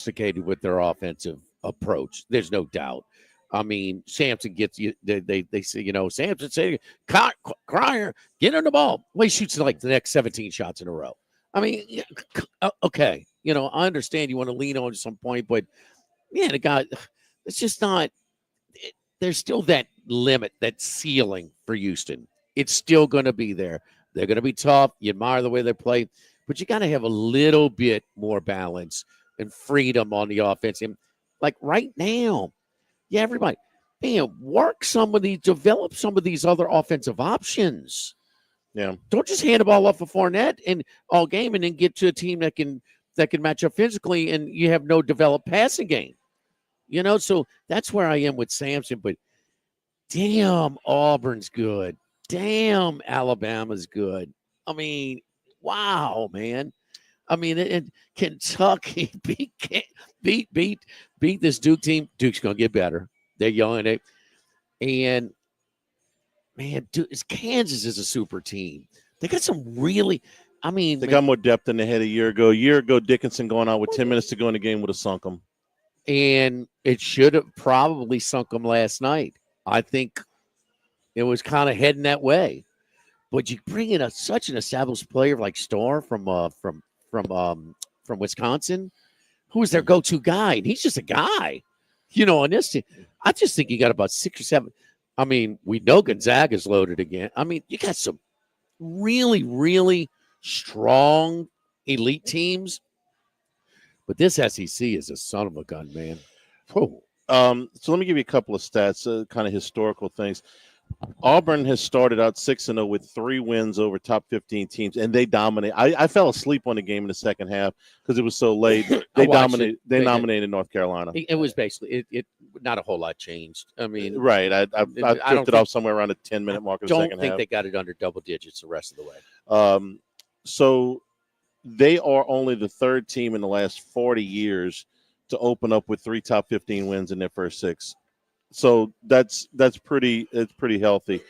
sophisticated with their offensive approach. There's no doubt. I mean, Sampson gets you. They say, Sampson say, Crier, get on the ball. Well, he shoots like the next 17 shots in a row. I mean, okay, I understand you want to lean on at some point, but the guy, it's just not. There's still that limit, that ceiling for Houston. It's still going to be there. They're going to be tough. You admire the way they play, but you got to have a little bit more balance and freedom on the offense. And like right now, everybody, work some of these, develop some of these other offensive options. Yeah. Don't just hand the ball off of Fournette and all game and then get to a team that can match up physically and you have no developed passing game. So that's where I am with Sampson. But damn, Auburn's good. Damn, Alabama's good. I mean, wow, man. I mean, and Kentucky beat this Duke team. Duke's gonna get better. They're young, and man, Kansas is a super team. They got some really. I mean, they got more depth than they had a year ago. A year ago, Dickinson going out with 10 minutes to go in the game would have sunk them. And it should have probably sunk them last night. I think it was kind of heading that way. But you bring in such an established player like Starr from Wisconsin, who is their go-to guy, and he's just a guy, on this team. I just think you got about 6 or 7. I mean, we know Gonzaga's loaded again. I mean, you got some really, really strong elite teams, but this SEC is a son of a gun, man. So let me give you a couple of stats, kind of historical things. Auburn has started out 6-0 with 3 wins over top 15 teams, and they dominate. I fell asleep on the game in the second half because it was so late. They dominated. They dominated North Carolina. It was basically it. Not a whole lot changed. I mean, right. I drifted off somewhere around the 10-minute mark of the second half. Don't think they got it under double digits the rest of the way. So they are only the 3rd team in the last 40 years to open up with 3 top 15 wins in their first 6. So that's pretty healthy.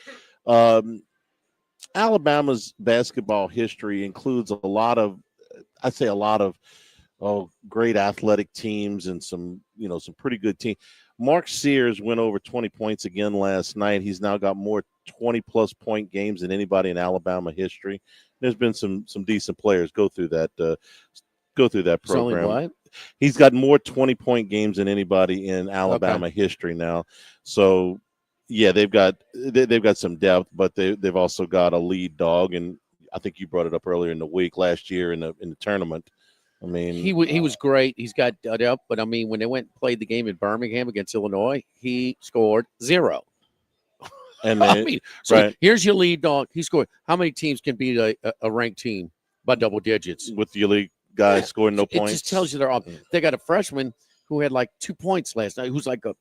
Alabama's basketball history includes a lot of great athletic teams and some pretty good teams. Mark Sears went over 20 points again last night. He's now got more 20-plus point games than anybody in Alabama history. There's been some decent players go through that program. What? He's got more 20-point games than anybody in Alabama history now. So, yeah, they've got some depth, but they've also got a lead dog, and I think you brought it up earlier in the week last year in the tournament. I mean, he was great. He's got depth, but I mean, when they went and played the game in Birmingham against Illinois, he scored 0. And here's your lead dog. He scored. How many teams can beat a ranked team by double digits with your league guy scoring no points? It just tells you they got a freshman who had like 2 points last night, who's like a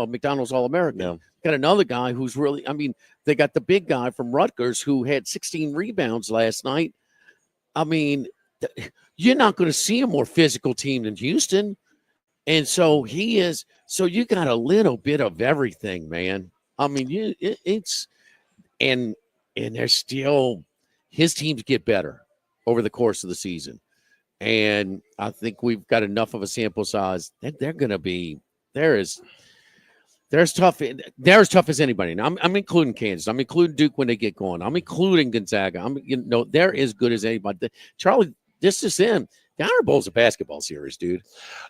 McDonald's All-American. Yeah. Got another guy who's really, I mean, they got the big guy from Rutgers who had 16 rebounds last night. I mean, you're not going to see a more physical team than Houston. And so he is. So you got a little bit of everything, man. I mean, and there's still, his teams get better over the course of the season. And I think we've got enough of a sample size that they're going to be, they're as tough as anybody. And I'm including Kansas. I'm including Duke when they get going. I'm including Gonzaga. They're as good as anybody. Charlie, this is in. The Iron Bowl is a basketball series, dude.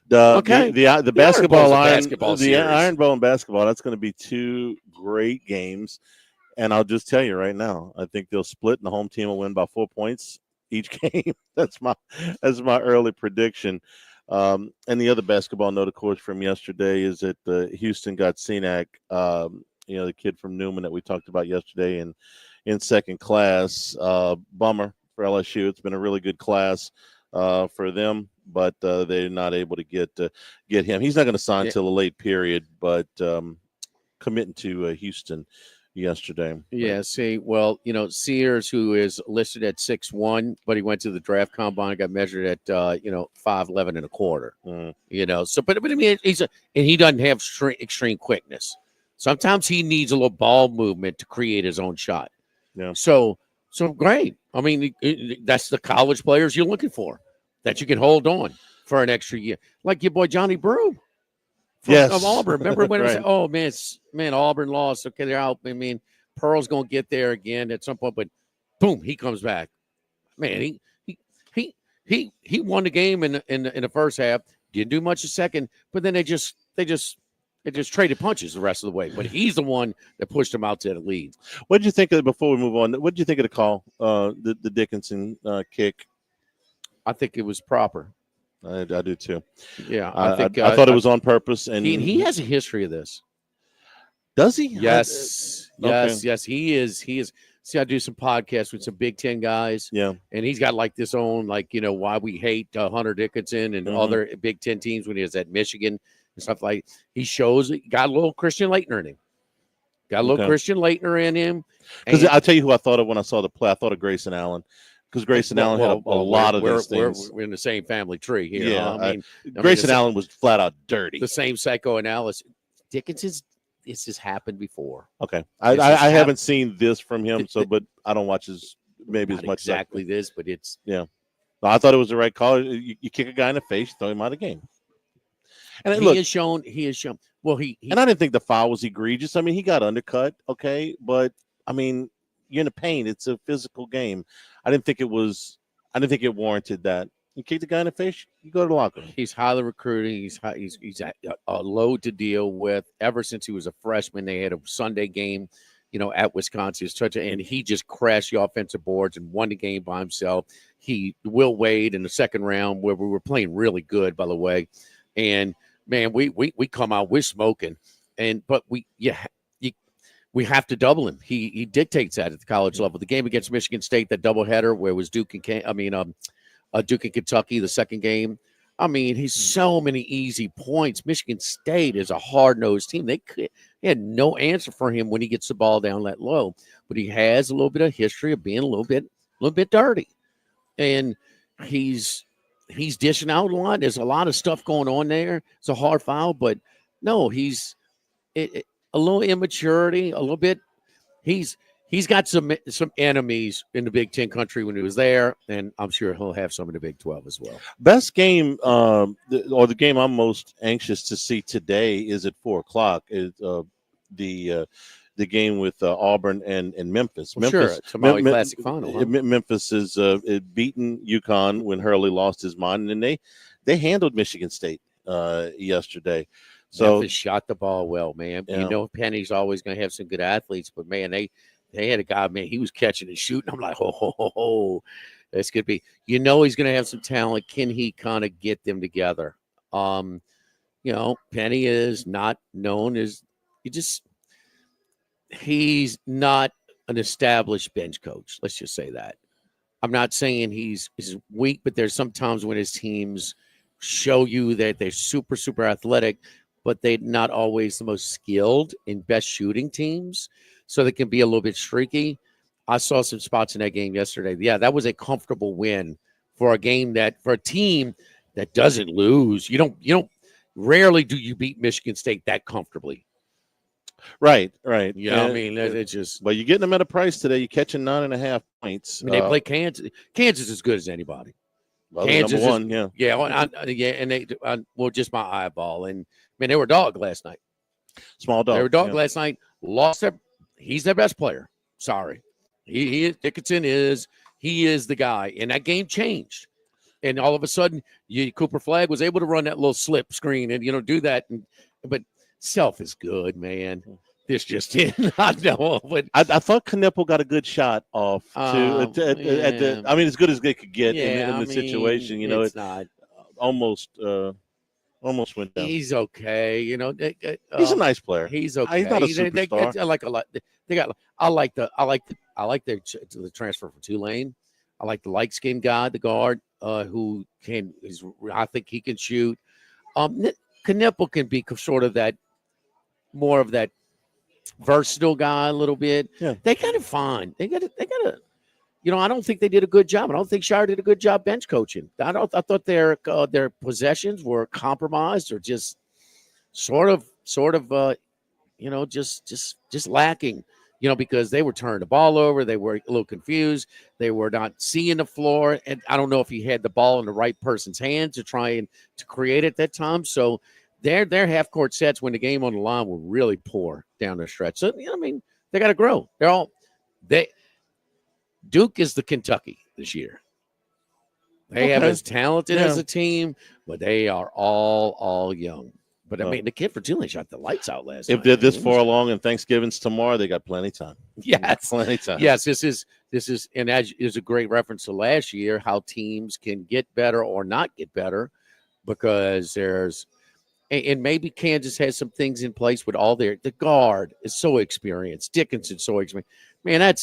The basketball Iron Bowl and basketball, that's going to be 2 great games. And I'll just tell you right now, I think they'll split and the home team will win by 4 points each game. That's my early prediction. And the other basketball note, of course, from yesterday is that Houston got Senac, the kid from Newman that we talked about yesterday in second class. Bummer for LSU. It's been a really good class for them, but they're not able to get him. He's not going to sign till a late period, but committing to Houston yesterday. Yeah, Sears, who is listed at 6'1", but he went to the draft combine and got measured at 5'11" and a quarter. But I mean, he doesn't have extreme quickness. Sometimes he needs a little ball movement to create his own shot. Yeah. So great. I mean, that's the college players you're looking for, that you can hold on. for an extra year, like your boy Johnny Brew. Of Auburn. Remember when it was, oh man, Auburn lost. Okay, they're out. I mean, Pearl's gonna get there again at some point, but boom, he comes back. Man, he won the game in the first half. Didn't do much the second, but then they just traded punches the rest of the way. But he's the one that pushed them out to the lead. What did you think of it before we move on? What did you think of the call, the Dickinson kick? I think it was proper. I do too. Yeah, I thought it was on purpose, and he has a history of this. Does he? Yes, yes. He is. See, I do some podcasts with some Big Ten guys. Yeah, and he's got like this own why we hate Hunter Dickinson and other Big Ten teams when he was at Michigan and stuff like. He got a little Christian Laettner in him. Christian Laettner in him. Because I'll tell you who I thought of when I saw the play. I thought of Grayson Allen. Because Grayson Allen had a lot of these things. We're in the same family tree here. Yeah, I mean, Grayson Allen was flat out dirty. The same psychoanalysis. Dickinson's. This has happened before. Okay, I haven't seen this from him, but I don't watch as much exactly this, but it's No, I thought it was the right call. You kick a guy in the face, you throw him out of the game. And he has shown. Well, and I didn't think the foul was egregious. I mean, he got undercut, okay, but I mean, you're in the paint. It's a physical game. I didn't think it warranted that. You kick the guy in the face, you go to the locker room. He's highly recruiting. He's a load to deal with. Ever since he was a freshman, they had a Sunday game, at Wisconsin. And he just crashed the offensive boards and won the game by himself. Will Wade in the second round, where we were playing really good, by the way. And man, we come out, we're smoking, but we have to double him. He dictates that at the college level. The game against Michigan State, that doubleheader where it was Duke and Kentucky, the second game. I mean, he's so many easy points. Michigan State is a hard-nosed team. They had no answer for him when he gets the ball down that low. But he has a little bit of history of being a little bit dirty, and he's dishing out a lot. There's a lot of stuff going on there. It's a hard foul, but no, he's a little immaturity, a little bit. He's got some enemies in the Big Ten country when he was there, and I'm sure he'll have some in the Big 12 as well. Best game, or the game I'm most anxious to see today is at 4:00. Is the game with Auburn and Memphis. Sure, Tamale Classic Final. Huh? Memphis is beaten UConn when Hurley lost his mind, and they handled Michigan State yesterday. So Memphis shot the ball well, man. Yeah. Penny's always going to have some good athletes, but man, they had a guy, man, he was catching and shooting. I'm like, this could be, he's going to have some talent. Can he kind of get them together? Penny is not known as, he's not an established bench coach. Let's just say that. I'm not saying he's weak, but there's sometimes when his teams show you that they're super, super athletic, but they're not always the most skilled and best shooting teams. So they can be a little bit streaky. I saw some spots in that game yesterday. Yeah, that was a comfortable win for a team that doesn't lose. Rarely do you beat Michigan State that comfortably. Right. Yeah, I mean, it's just. Well, you're getting them at a price today. You're catching 9.5 points. I mean, they play Kansas. Kansas is as good as anybody. Well, Kansas number one, yeah. Yeah, and they just my eyeball. And man, they were dog last night. Small dog. They were dog last night. Lost their. He's their best player. Sorry, Dickinson is the guy, and that game changed. And all of a sudden, Cooper Flagg was able to run that little slip screen and do that. But Self is good, man. This just didn't. I know, but I thought Knippel got a good shot off too. I mean, as good as they could get in the situation. It's not almost went down. He's okay. He's a nice player. He's okay. He's not a superstar. I like a lot. I like the transfer from Tulane. I like the light skinned guy, the guard, who I think he can shoot. Knippel can be sort of that, more of that versatile guy a little bit. Yeah. They got it fine. They got to. I don't think they did a good job. I don't think Shire did a good job bench coaching. I thought their possessions were compromised or just sort of just lacking. because they were turning the ball over. They were a little confused. They were not seeing the floor. And I don't know if he had the ball in the right person's hands to try and to create at that time. So their half-court sets when the game on the line were really poor down the stretch. So, they got to grow. Duke is the Kentucky this year. They have as talented as a team, but they are all young. But the kid for Tulane shot the lights out last night. If they're this far along and Thanksgiving's tomorrow, they got plenty of time. Yes, plenty of time. Yes, this is, and as is a great reference to last year, how teams can get better or not get better, because and maybe Kansas has some things in place with all the guard is so experienced, Dickinson so experienced. Man,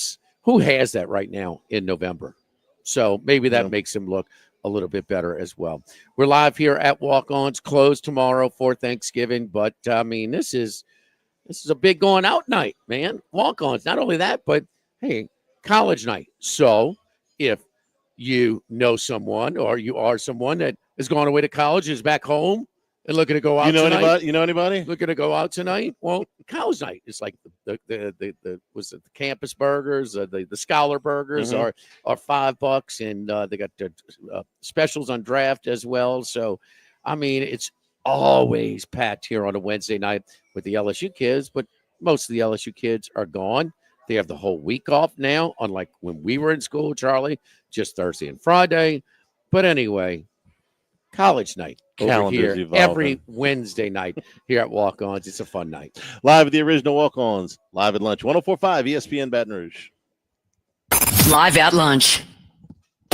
who has that right now in November? So maybe that makes him look a little bit better as well. We're live here at Walk-Ons, closed tomorrow for Thanksgiving. But, this is a big going out night, man. Walk-Ons. Not only that, but, hey, college night. So if you know someone or you are someone that is going away to college, is back home, and looking to go out tonight. You know anybody? Looking to go out tonight? Well, college night is like the campus burgers, the scholar burgers are $5, and they got the specials on draft as well. So, it's always packed here on a Wednesday night with the LSU kids, but most of the LSU kids are gone. They have the whole week off now, unlike when we were in school, Charlie, just Thursday and Friday. But anyway, college night over here every Wednesday night here at Walk-Ons. It's a fun night. Live at the original Walk-Ons, live at lunch, 104.5 ESPN Baton Rouge. Live at lunch.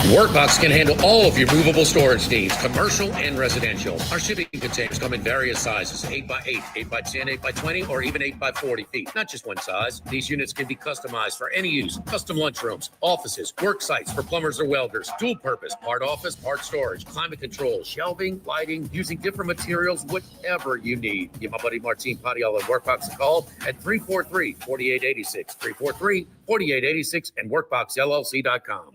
Workbox can handle all of your movable storage needs, commercial and residential. Our shipping containers come in various sizes, 8x8, 8x10, 8x20, or even 8x40 feet. Not just one size. These units can be customized for any use. Custom lunchrooms, offices, work sites for plumbers or welders, dual purpose, part office, part storage, climate control, shelving, lighting, using different materials, whatever you need. Give my buddy Martin Padial at Workbox a call at 343-4886, 343-4886, and workboxllc.com.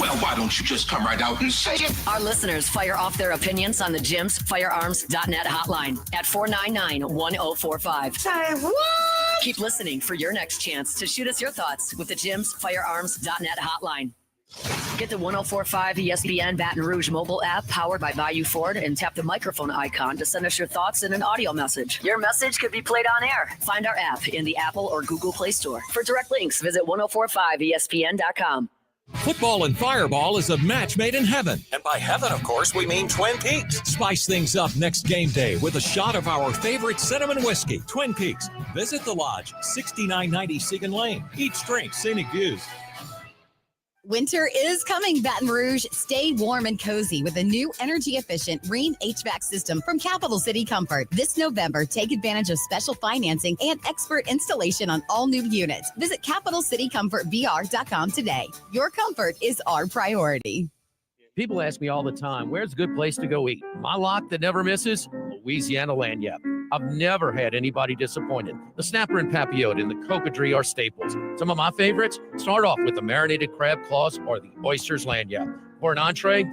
Well, why don't you just come right out and say it? Our listeners fire off their opinions on the Jim's Firearms.net hotline at 499-1045. Say what? Keep listening for your next chance to shoot us your thoughts with the Jim's Firearms.net hotline. Get the 1045 ESPN Baton Rouge mobile app powered by Bayou Ford and tap the microphone icon to send us your thoughts in an audio message. Your message could be played on air. Find our app in the Apple or Google Play Store. For direct links, visit 1045ESPN.com. Football and Fireball is a match made in heaven. And by heaven, of course, we mean Twin Peaks. Spice things up next game day with a shot of our favorite cinnamon whiskey, Twin Peaks. Visit the Lodge, 6990 Segan Lane. Each drink, scenic views. Winter is coming, Baton Rouge. Stay warm and cozy with a new energy-efficient Rheem HVAC system from Capital City Comfort. This November, take advantage of special financing and expert installation on all new units. Visit CapitalCityComfortVR.com today. Your comfort is our priority. People ask me all the time, where's a good place to go eat? My lock that never misses, Louisiana Lanyap. I've never had anybody disappointed. The snapper and papillote and the cocodrie are staples. Some of my favorites start off with the marinated crab claws or the oysters lanyap. For an entree,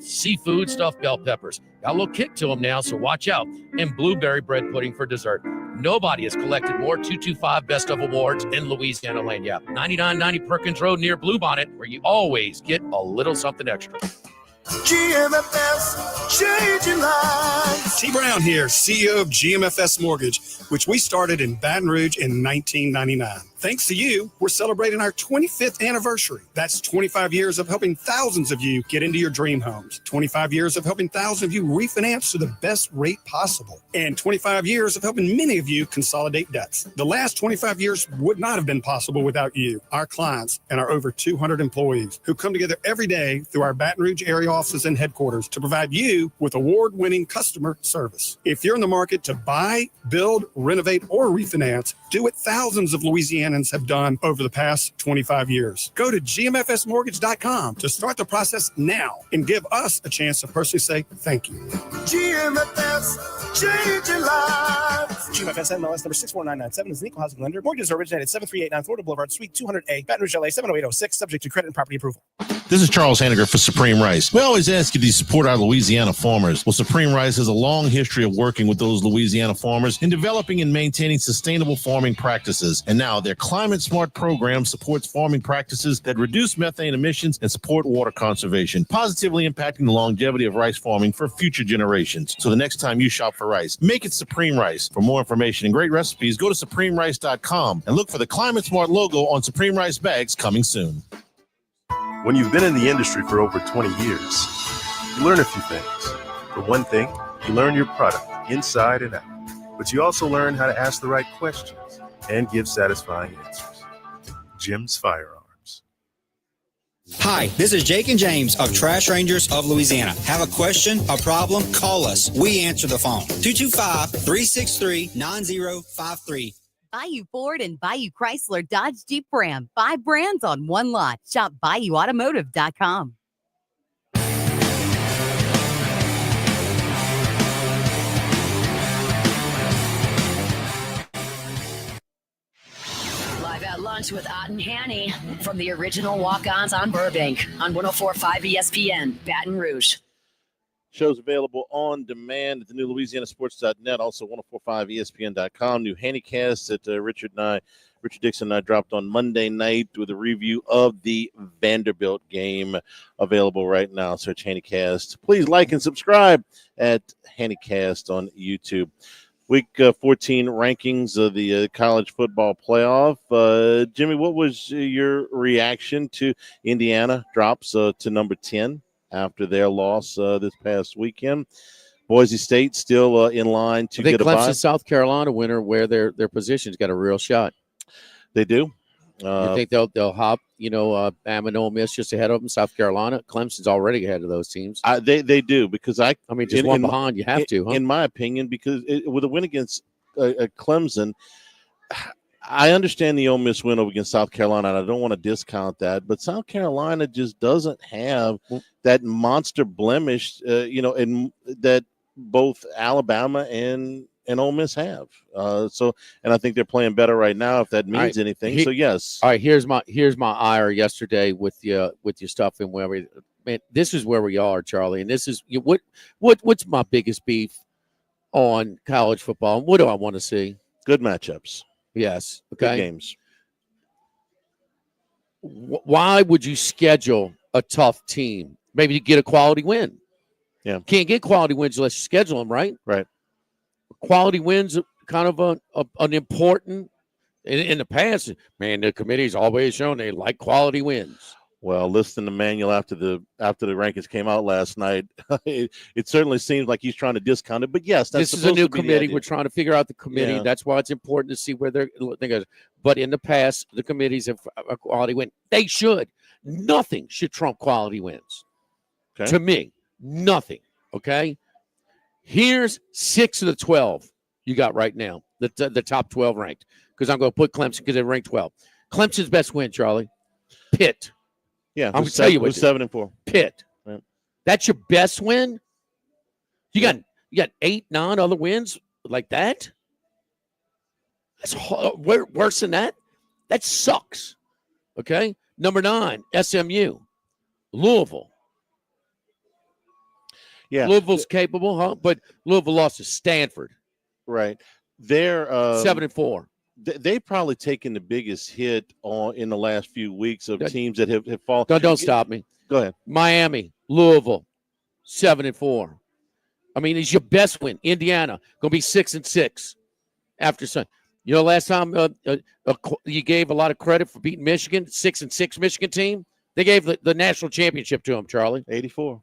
seafood stuffed bell peppers. Got a little kick to them now, so watch out. And blueberry bread pudding for dessert. Nobody has collected more 225 Best of Awards in Louisiana Lanyap. 9990 Perkins Road near Bluebonnet, where you always get a little something extra. GMFS, changing lives. T. Brown here, CEO of GMFS Mortgage, which we started in Baton Rouge in 1999. Thanks to you, we're celebrating our 25th anniversary. That's 25 years of helping thousands of you get into your dream homes. 25 years of helping thousands of you refinance to the best rate possible. And 25 years of helping many of you consolidate debts. The last 25 years would not have been possible without you, our clients, and our over 200 employees who come together every day through our Baton Rouge area offices and headquarters to provide you with award-winning customer service. If you're in the market to buy, build, renovate, or refinance, do what thousands of Louisianans have done over the past 25 years. Go to gmfsmortgage.com to start the process now and give us a chance to personally say thank you. GMFS, changing lives. GMFS NMLS number 64997 is an equal housing lender. Mortgages are originated at 7389 Florida Boulevard, Suite 200A, Baton Rouge, LA 70806, subject to credit and property approval. This is Charles Hanagriff for Supreme Rice. We always ask you to support our Louisiana farmers. Well, Supreme Rice has a long history of working with those Louisiana farmers in developing and maintaining sustainable farming practices. And now their Climate Smart program supports farming practices that reduce methane emissions and support water conservation, positively impacting the longevity of rice farming for future generations. So the next time you shop for rice, make it Supreme Rice. For more information and great recipes, go to supremerice.com and look for the Climate Smart logo on Supreme Rice bags coming soon. When you've been in the industry for over 20 years, you learn a few things. For one thing, you learn your product inside and out, but you also learn how to ask the right questions and give satisfying answers. Jim's Firearms. Hi, this is Jake and James of Trash Rangers of Louisiana. Have a question, a problem, call us. We answer the phone. 225-363-9053. Bayou Ford and Bayou Chrysler Dodge Jeep Ram. 5 brands on one lot. Shop BayouAutomotive.com. Live at lunch with Ott and Hanny from the original Walk-Ons on Burbank on 104.5 ESPN, Baton Rouge. Shows available on demand at the new LouisianaSports.net, also 1045ESPN.com. New Handycast that Richard Dickinson and I dropped on Monday night with a review of the Vanderbilt game, available right now. Search Handycast. Please like and subscribe at Handycast on YouTube. Week 14 rankings of the college football playoff. Jimmy, what was your reaction to Indiana drops to number 10? After their loss this past weekend? Boise State still in line to get a bye. Clemson, South Carolina winner, where their position's got a real shot. They do. You think they'll hop? Bama and Ole Miss just ahead of them. South Carolina, Clemson's already ahead of those teams. They do, because just one behind. You have to, huh? In my opinion, because with a win against Clemson. I understand the Ole Miss win over against South Carolina, and I don't want to discount that, but South Carolina just doesn't have that monster blemish, and that both Alabama and Ole Miss have. And I think they're playing better right now, if that means anything. So yes. All right. Here's my ire yesterday with your stuff and where we. Man, this is where we are, Charlie, and this is what's my biggest beef on college football. What do I want to see? Good matchups. Yes. Okay. Good games. Why would you schedule a tough team? Maybe you get a quality win. Yeah. Can't get quality wins unless you schedule them, right? Right. Quality wins are kind of an important in the past. Man, the committee's always shown they like quality wins. Well, listening to Manuel after the rankings came out last night, it certainly seems like he's trying to discount it. But yes, this is a new committee. We're trying to figure out the committee. Yeah. That's why it's important to see where they're thinking. But in the past, the committees have a quality win. They should. Nothing should trump quality wins. Okay. To me, nothing. Okay. Here's 6 of the 12 you got right now. The top 12 ranked, because I'm going to put Clemson because they're ranked 12. Clemson's best win, Charlie. Pitt. Yeah, I'm going to tell you what. 7-4. Pitt. Right. That's your best win? You got 8, 9 other wins like that? That's worse than that? That sucks. Okay? Number 9, SMU. Louisville. Yeah. Louisville's capable, huh? But Louisville lost to Stanford. Right. They're 7-4. They've probably taken the biggest hit in the last few weeks of teams that have fallen. Don't stop me. Go ahead. Miami, Louisville, 7-4. I mean, it's your best win. Indiana going to be 6-6 after Sunday. Last time you gave a lot of credit for beating Michigan, 6-6 Michigan team. They gave the national championship to them, Charlie. 84.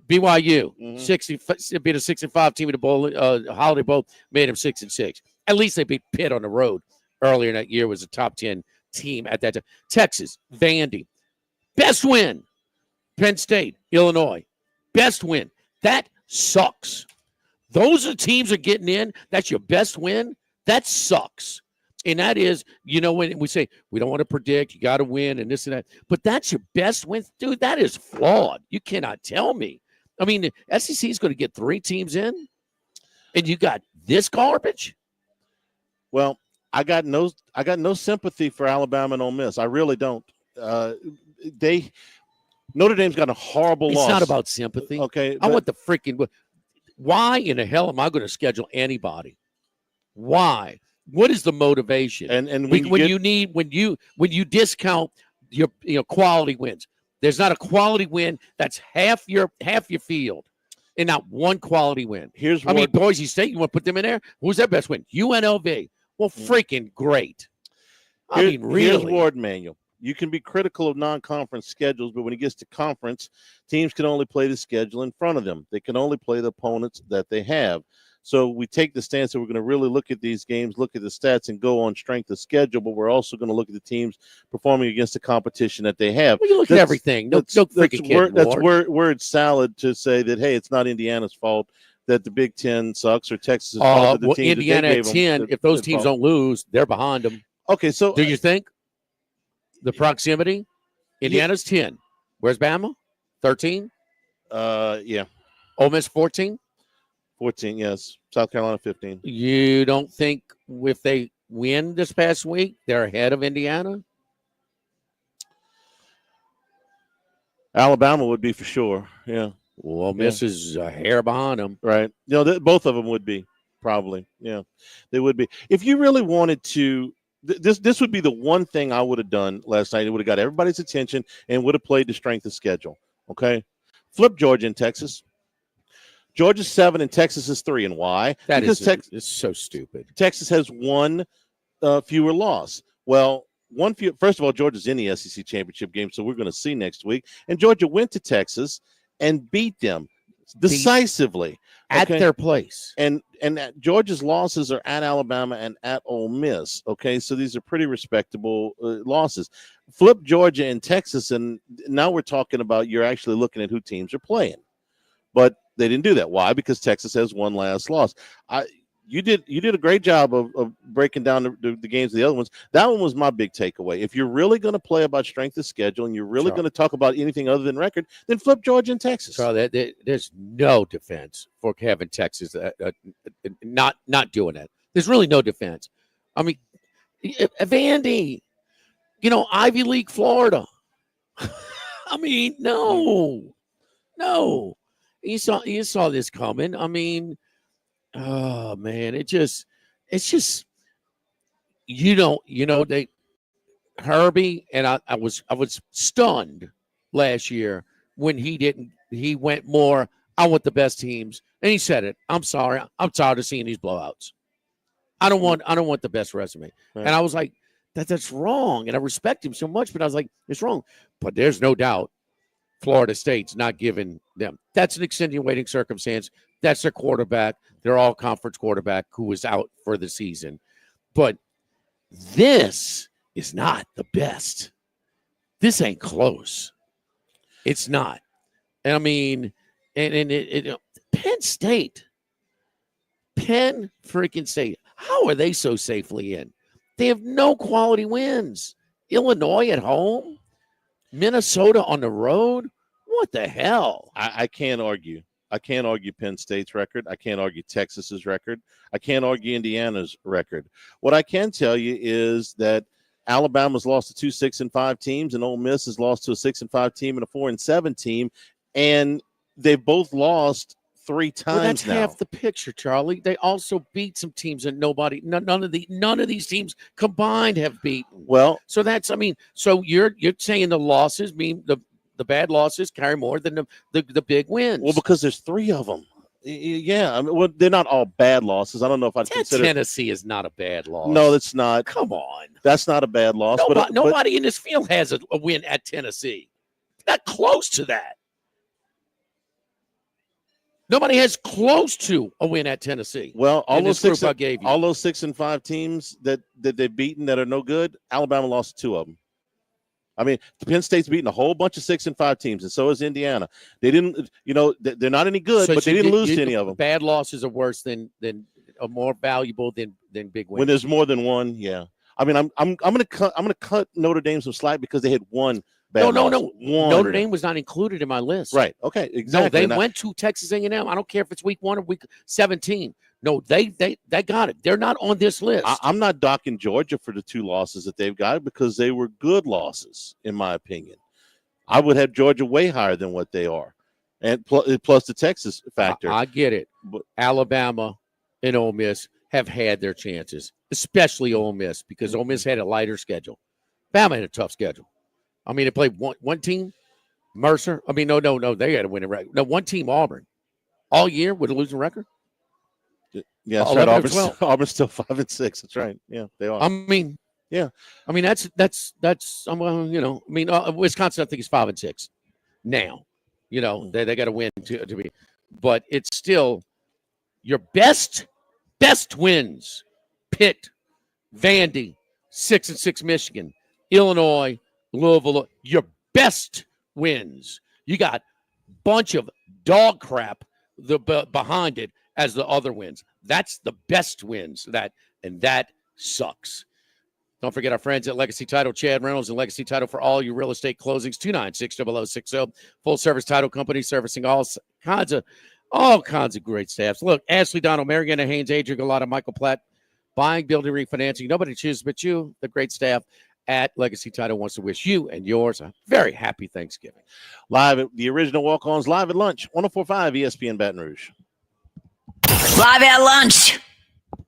BYU, 60 beat a 6-5 team in the bowl, Holiday Bowl, made them 6-6. At least they beat Pitt on the road earlier in that year. Was a top 10 team at that time. Texas, Vandy, best win. Penn State, Illinois, best win. That sucks. Those are teams are getting in. That's your best win. That sucks. And that is, when we say we don't want to predict, you got to win and this and that. But that's your best win. Dude, that is flawed. You cannot tell me. I mean, the SEC is going to get 3 teams in, and you got this garbage? Well, I got no sympathy for Alabama and Ole Miss. I really don't. Notre Dame's got a horrible loss. It's not about sympathy. Okay, I want the freaking. Why in the hell am I going to schedule anybody? Why? What is the motivation? And when you discount your quality wins, there's not a quality win that's half your field, and not one quality win. I mean, Boise State. You want to put them in there? Who's their best win? UNLV. Well, freaking great. I mean, really. Here's Ward Manual. You can be critical of non-conference schedules, but when it gets to conference, teams can only play the schedule in front of them. They can only play the opponents that they have. So we take the stance that we're going to really look at these games, look at the stats, and go on strength of schedule, but we're also going to look at the teams performing against the competition that they have. Well, you look at everything. That's word salad to say that, hey, it's not Indiana's fault that the Big Ten sucks or Texas' fault that the teams Indiana that they gave at 10, if those teams don't lose, they're behind them. Okay, so do you think the proximity? Indiana's 10. Where's Bama? 13? Yeah. Ole Miss 14? 14, yes. South Carolina 15. You don't think if they win this past week, they're ahead of Indiana? Alabama would be for sure, yeah. Well, Ole Miss is a hair behind them. Right. Both of them would be, probably. Yeah, they would be. If you really wanted to, this would be the one thing I would have done last night. It would have got everybody's attention and would have played the strength of schedule, okay? Flip Georgia and Texas. Georgia's 7 and Texas is 3. And why? Because it's so stupid. Texas has one fewer loss. Well, first of all, Georgia's in the SEC championship game, so we're going to see next week. And Georgia went to Texas and beat them decisively at their place. And Georgia's losses are at Alabama and at Ole Miss. Okay, so these are pretty respectable losses. Flip Georgia and Texas, and now we're talking about you're actually looking at who teams are playing. But they didn't do that. Why? Because Texas has one last loss. You did a great job of breaking down the games of the other ones. That one was my big takeaway. If you're really going to play about strength of schedule and you're really going to talk about anything other than record, then flip Georgia and Texas. So there's no defense for having Texas not doing that. There's really no defense. I mean, Vandy, Ivy League, Florida. I mean, no. You saw this coming. I mean, oh man, it's just Herbie and I was stunned last year when he went more, I want the best teams. And he said it. I'm sorry. I'm tired of seeing these blowouts. I don't want the best resume. Right. And I was like, that's wrong. And I respect him so much, but I was like, it's wrong. But there's no doubt Florida State's not giving them. That's an extenuating circumstance. That's their quarterback. They're all conference quarterback who was out for the season. But this is not the best. This ain't close. It's not. And I mean, and Penn State, Penn freaking State, how are they so safely in? They have no quality wins. Illinois at home, Minnesota on the road. What the hell? I can't argue. I can't argue Penn State's record. I can't argue Texas's record. I can't argue Indiana's record. What I can tell you is that Alabama's lost to 2 6-5 teams, and Ole Miss has lost to a 6-5 team and a 4-7 team, and they've both lost 3 times well, that's now. Half the picture, Charlie. They also beat some teams that none of these teams combined have beaten. Well, so so you're saying the losses mean the bad losses carry more than the big wins. Well, because there's 3 of them. Yeah, I mean, they're not all bad losses. I don't know if I'd consider Tennessee is not a bad loss. No, it's not. Come on, that's not a bad loss. Nobody in this field has a win at Tennessee. Not close to that. Nobody has close to a win at Tennessee. Well, all those 6 and 5 teams that they've beaten that are no good, Alabama lost 2 of them. I mean, Penn State's beaten a whole bunch of 6-5 teams, and so is Indiana. They didn't, they're not any good, but they didn't lose to any of them. Bad losses are worse than are more valuable than big wins. When there's more than one, yeah. I mean, I'm gonna cut Notre Dame some slack because they had one. No. Notre Dame was not included in my list. Right. Okay. Exactly. No, they went to Texas A&M. I don't care if it's week 1 or week 17. No, they got it. They're not on this list. I'm not docking Georgia for the 2 losses that they've got because they were good losses, in my opinion. I would have Georgia way higher than what they are, and plus the Texas factor. I get it. But Alabama and Ole Miss have had their chances, especially Ole Miss, because Ole Miss had a lighter schedule. Bama had a tough schedule. I mean, they played one team, Mercer. I mean, no, they had to win a record. No, one team, Auburn, all year with a losing record. Yeah, that's right. Auburn's still 5-6. That's right. Yeah, they are. I mean, that's Wisconsin, I think, is 5-6 now. They got to win to be, but it's still your best wins. Pitt, Vandy, 6-6 Michigan, Illinois, Louisville. Your best wins. You got a bunch of dog crap behind it as the other wins. That's the best wins. That sucks. Don't forget our friends at Legacy Title, Chad Reynolds and Legacy Title for all your real estate closings. 296-0060. Full service title company servicing all kinds of great staffs. Look, Ashley Donald, Mariana Haynes, Adrian Galata, Michael Platt, buying, building, refinancing. Nobody chooses but you. The great staff at Legacy Title wants to wish you and yours a very happy Thanksgiving. Live at the original Walk-Ons, live at lunch, 104.5 ESPN Baton Rouge. Live at lunch.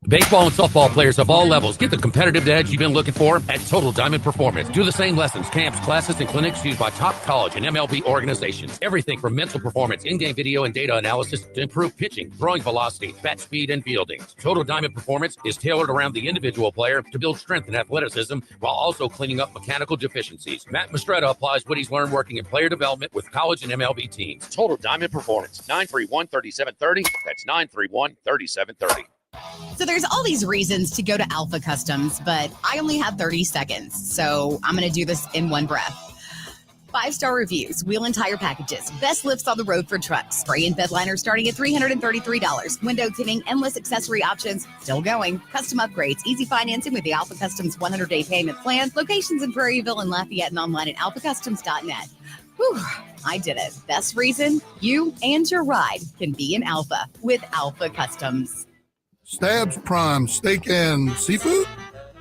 Baseball and softball players of all levels get the competitive edge you've been looking for at Total Diamond Performance. Do the same lessons, camps, classes, and clinics used by top college and MLB organizations. Everything from mental performance, in-game video, and data analysis to improve pitching, throwing velocity, bat speed, and fielding. Total Diamond Performance is tailored around the individual player to build strength and athleticism while also cleaning up mechanical deficiencies. Matt Mastretta applies what he's learned working in player development with college and MLB teams. Total Diamond Performance, 931-3730. That's 931-3730. So there's all these reasons to go to Alpha Customs, but I only have 30 seconds, so I'm going to do this in one breath. 5-star reviews, wheel and tire packages, best lifts on the road for trucks, spray and bed liners starting at $333, window tinting, endless accessory options, still going, custom upgrades, easy financing with the Alpha Customs 100-day payment plan, locations in Prairieville and Lafayette, and online at alphacustoms.net. Whew, I did it. Best reason you and your ride can be in Alpha with Alpha Customs. Stabs Prime Steak and Seafood?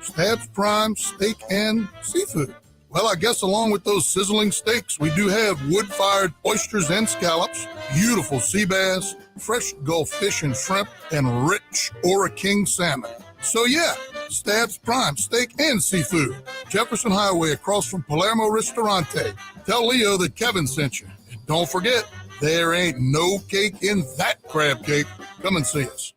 Stabs Prime Steak and Seafood. Well, I guess along with those sizzling steaks, we do have wood-fired oysters and scallops, beautiful sea bass, fresh Gulf fish and shrimp, and rich Ora King salmon. So yeah, Stabs Prime Steak and Seafood. Jefferson Highway across from Palermo Ristorante. Tell Leo that Kevin sent you. And don't forget, there ain't no cake in that crab cake. Come and see us.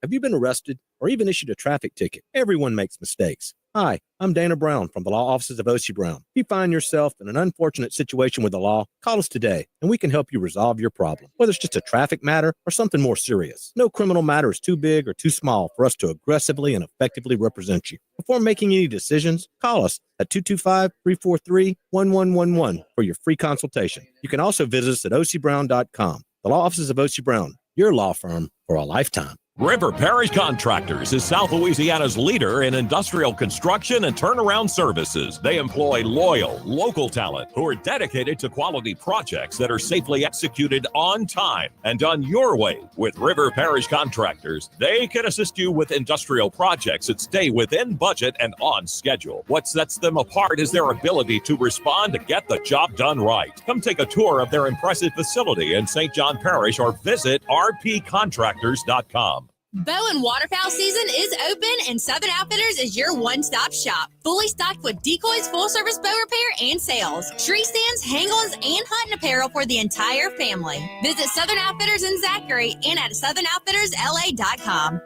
Have you been arrested or even issued a traffic ticket? Everyone makes mistakes. Hi, I'm Dana Brown from the law offices of O.C. Brown. If you find yourself in an unfortunate situation with the law, call us today and we can help you resolve your problem, whether it's just a traffic matter or something more serious. No criminal matter is too big or too small for us to aggressively and effectively represent you. Before making any decisions, call us at 225-343-1111 for your free consultation. You can also visit us at ocbrown.com. The law offices of O.C. Brown, your law firm for a lifetime. River Parish Contractors is South Louisiana's leader in industrial construction and turnaround services. They employ loyal, local talent who are dedicated to quality projects that are safely executed on time and done your way. With River Parish Contractors, they can assist you with industrial projects that stay within budget and on schedule. What sets them apart is their ability to respond to get the job done right. Come take a tour of their impressive facility in St. John Parish or visit rpcontractors.com. Bow and waterfowl season is open, and Southern Outfitters is your one-stop shop. Fully stocked with decoys, full-service bow repair, and sales. Tree stands, hang-ons, and hunting apparel for the entire family. Visit Southern Outfitters in Zachary and at southernoutfittersla.com.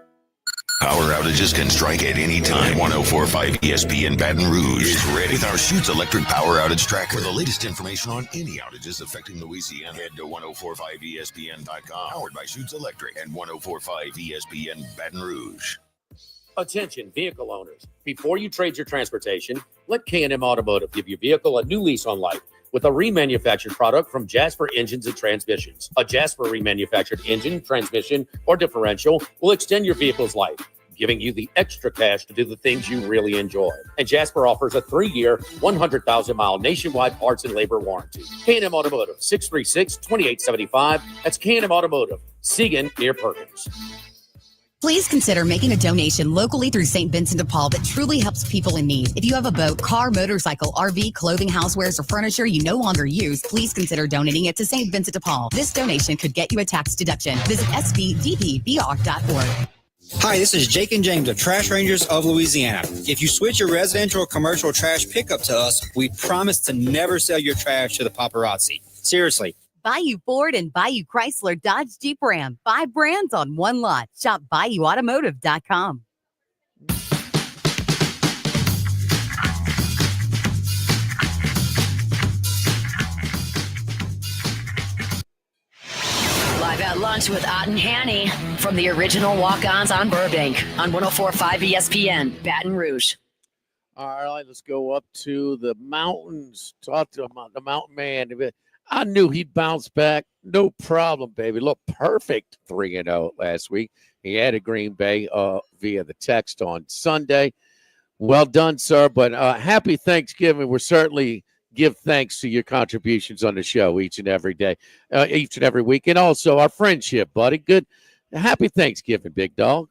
Power outages can strike at any time. 104.5 ESPN Baton Rouge is ready with our Shoots Electric Power Outage Tracker. For the latest information on any outages affecting Louisiana, head to 104.5ESPN.com. Powered by Shoots Electric and 104.5 ESPN Baton Rouge. Attention, vehicle owners. Before you trade your transportation, let K&M Automotive give your vehicle a new lease on life with a remanufactured product from Jasper Engines and Transmissions. A Jasper remanufactured engine, transmission, or differential will extend your vehicle's life, giving you the extra cash to do the things you really enjoy. And Jasper offers a 3-year, 100,000-mile nationwide parts and labor warranty. K&M Automotive, 636-2875. That's K&M Automotive, Siegen near Perkins. Please consider making a donation locally through St. Vincent de Paul that truly helps people in need. If you have a boat, car, motorcycle, RV, clothing, housewares, or furniture you no longer use, please consider donating it to St. Vincent de Paul. This donation could get you a tax deduction. Visit svdpbr.org. Hi, this is Jake and James of Trash Rangers of Louisiana. If you switch your residential or commercial trash pickup to us, we promise to never sell your trash to the paparazzi. Seriously. Bayou Ford and Bayou Chrysler Dodge Jeep Ram. 5 brands on one lot. Shop BayouAutomotive.com. Live at lunch with Ott and Hanny from the original Walk-Ons on Burbank on 104.5 ESPN, Baton Rouge. All right, let's go up to the mountains. Talk to the mountain man. I knew he'd bounce back. No problem, baby. Look, perfect 3-0 last week. He added Green Bay via the text on Sunday. Well done, sir. But happy Thanksgiving. We're certainly give thanks to your contributions on the show each and every day, each and every week. And also our friendship, buddy. Good. Happy Thanksgiving, big dog.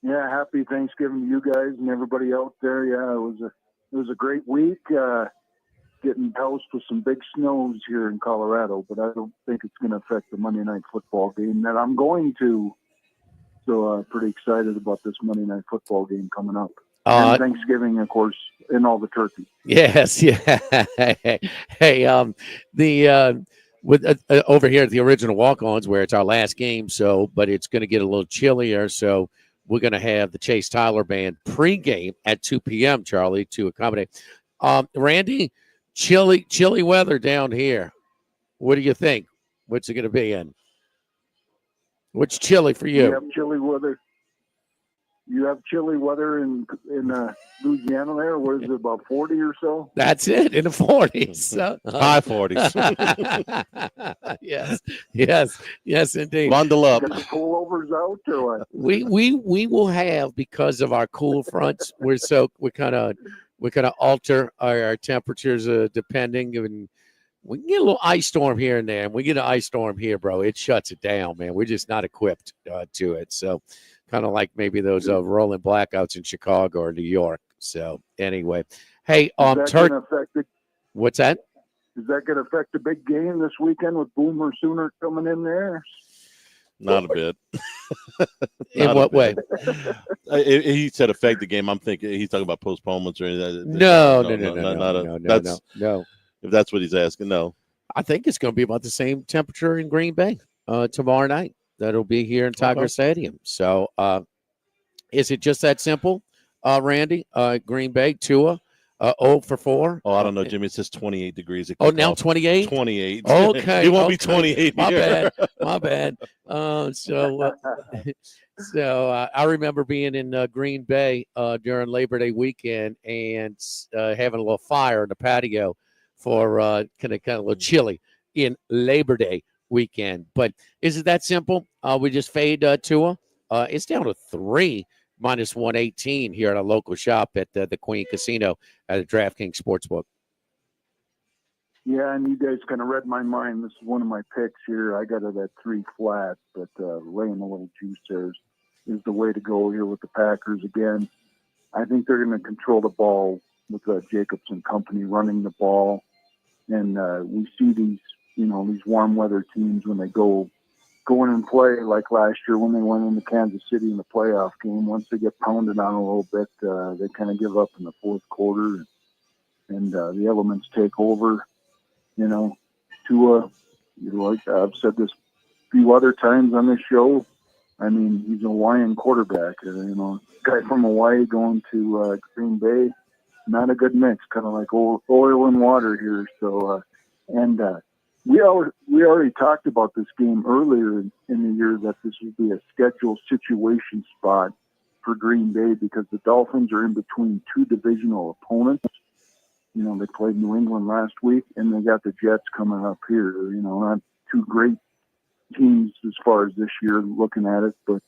Yeah, happy Thanksgiving to you guys and everybody out there. Yeah, it was a great week. Getting doused with some big snows here in Colorado, but I don't think it's going to affect the Monday Night Football game that I'm going to. So pretty excited about this Monday Night Football game coming up. And Thanksgiving, of course, and all the turkey. Yes, yeah. Hey, with over here at the original Walk-Ons, where it's our last game, but it's going to get a little chillier, so we're going to have the Chase Tyler Band pregame at 2 p.m., Charlie, to accommodate. Randy, chilly weather down here. What do you think? What's it going to be in? What's chilly for you? You have chilly weather. You have chilly weather in Louisiana there. What is it, about 40 or so? That's it, in the 40s. High 40s. Yes, indeed. Bundle up. Got the pullovers out or what? We will have, because of our cool fronts, we kind of alter our temperatures depending, and we can get a little ice storm here and there. And we get an ice storm here, bro, it shuts it down, man. We're just not equipped to it. So kind of like maybe those rolling blackouts in Chicago or New York. So anyway, hey, what's that? Is that going to affect the big game this weekend with Boomer Sooner coming in there? Not a bit. In what way? He said affect the game. I'm thinking he's talking about postponements or anything. No. If that's what he's asking, no. I think it's going to be about the same temperature in Green Bay tomorrow night. That'll be here in Tiger Stadium. So is it just that simple, Randy? Green Bay, Tua, 0 for 4. Oh, I don't know, Jimmy. It says 28 degrees. Now 28? 28. Okay. It won't be 28 My bad. So I remember being in Green Bay during Labor Day weekend and having a little fire in the patio for kind of a little chilly in Labor Day weekend. But is it that simple? We just fade Tua. It's down to 3 minus 118 here at a local shop at the Queen Casino at the DraftKings Sportsbook. Yeah, and you guys kind of read my mind. This is one of my picks here. I got it at 3 flat, but laying a little juice there is the way to go here with the Packers again. I think they're going to control the ball with Jacobs and company running the ball. And we see these warm weather teams when they go in and play, like last year when they went into Kansas City in the playoff game. Once they get pounded on a little bit, they kind of give up in the fourth quarter, and the elements take over. Tua, I've said this a few other times on this show. I mean, he's a Hawaiian quarterback. Guy from Hawaii going to Green Bay, not a good mix, kind of like oil and water here. So, we already talked about this game earlier in the year, that this would be a schedule situation spot for Green Bay because the Dolphins are in between 2 divisional opponents. They played New England last week, and they got the Jets coming up here. Not 2 great teams as far as this year looking at it, but,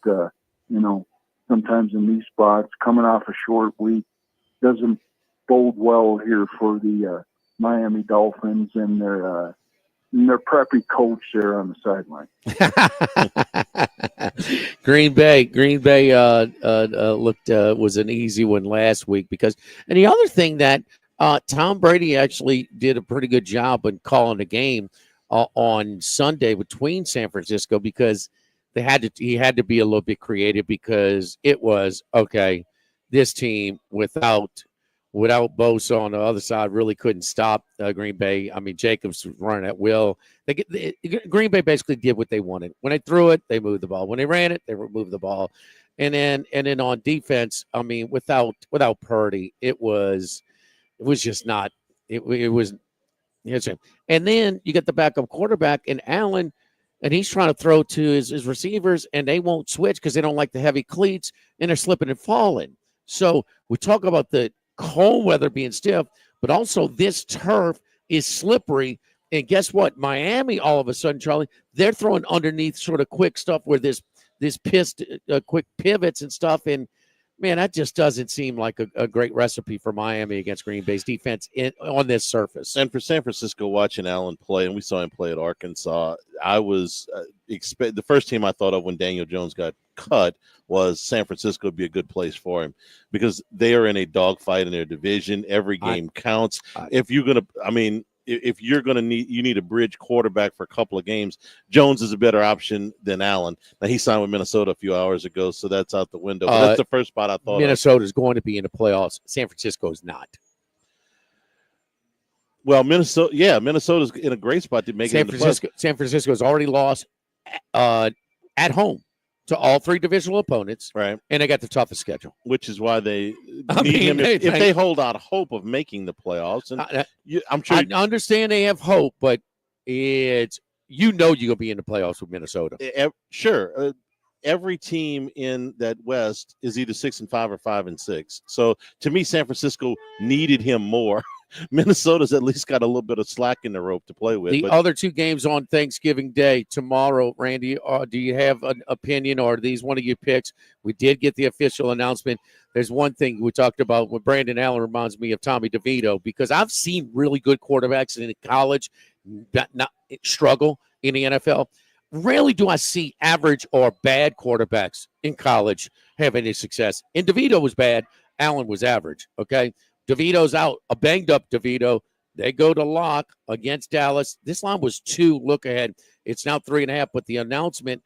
sometimes in these spots, coming off a short week doesn't bode well here for the Miami Dolphins and their their preppy coach there on the sideline. Green Bay looked was an easy one last week because, and the other thing that Tom Brady actually did a pretty good job in calling the game on Sunday between San Francisco because he had to be a little bit creative because it was okay. This team without Bosa on the other side really couldn't stop Green Bay. I mean, Jacobs was running at will. Green Bay basically did what they wanted. When they threw it, they moved the ball. When they ran it, they removed the ball. And then on defense, I mean, without Purdy, it was just not. It was. And then you get the backup quarterback and Allen, and he's trying to throw to his receivers, and they won't switch because they don't like the heavy cleats, and they're slipping and falling. So we talk about the cold weather being stiff, but also this turf is slippery. And guess what? Miami, all of a sudden, Charlie, they're throwing underneath sort of quick stuff where this quick pivots and stuff. And man, that just doesn't seem like a great recipe for Miami against Green Bay's defense on this surface. And for San Francisco, watching Allen play, and we saw him play at Arkansas, I was the first team I thought of when Daniel Jones got cut was San Francisco would be a good place for him because they are in a dogfight in their division. Every game counts. If you're going to need a bridge quarterback for a couple of games, Jones is a better option than Allen. Now, he signed with Minnesota a few hours ago, so that's out the window. But that's the first spot I thought Minnesota is going to be in the playoffs. San Francisco is not. Well, Minnesota's in a great spot to make it in the playoffs. San Francisco has already lost at home to all three divisional opponents, right? And they got the toughest schedule, which is why they need him. If they hold out hope of making the playoffs, and I'm sure I understand they have hope, but it's you're gonna be in the playoffs with Minnesota. Sure, every team in that West is either 6-5 or 5-6. So to me, San Francisco needed him more. Minnesota's at least got a little bit of slack in the rope to play with. The other two games on Thanksgiving Day tomorrow, Randy, do you have an opinion or are these one of your picks? We did get the official announcement. There's one thing we talked about with Brandon Allen reminds me of Tommy DeVito because I've seen really good quarterbacks in college not struggle in the NFL. Rarely do I see average or bad quarterbacks in college have any success. And DeVito was bad. Allen was average, okay? DeVito's out, a banged-up DeVito. They go to Locke against Dallas. This line was 2, look ahead. It's now 3.5, but the announcement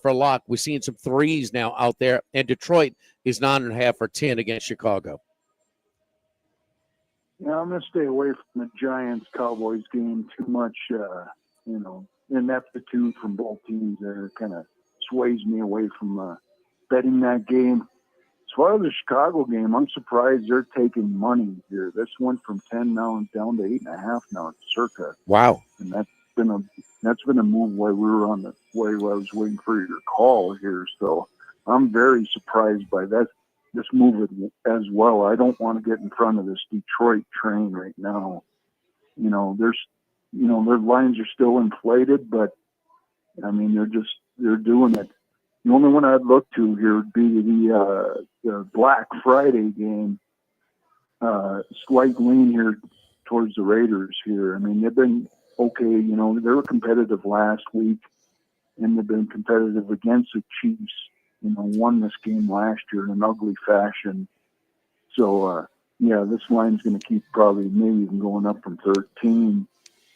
for Locke, we're seeing some threes now out there, and Detroit is 9.5 or 10 against Chicago. Yeah, I'm going to stay away from the Giants-Cowboys game too much, ineptitude from both teams there kind of sways me away from betting that game. As far as the Chicago game, I'm surprised they're taking money here. This went from 10 now down to 8.5 now, circa. Wow! And that's been a move while we were on the way. I was waiting for your call here, so I'm very surprised by this move as well. I don't want to get in front of this Detroit train right now. Their lines are still inflated, but I mean they're doing it. The only one I'd look to here would be the Black Friday game. Slight lean here towards the Raiders here. I mean, they've been okay. They were competitive last week, and they've been competitive against the Chiefs. Won this game last year in an ugly fashion. So, this line's going to keep probably maybe even going up from 13.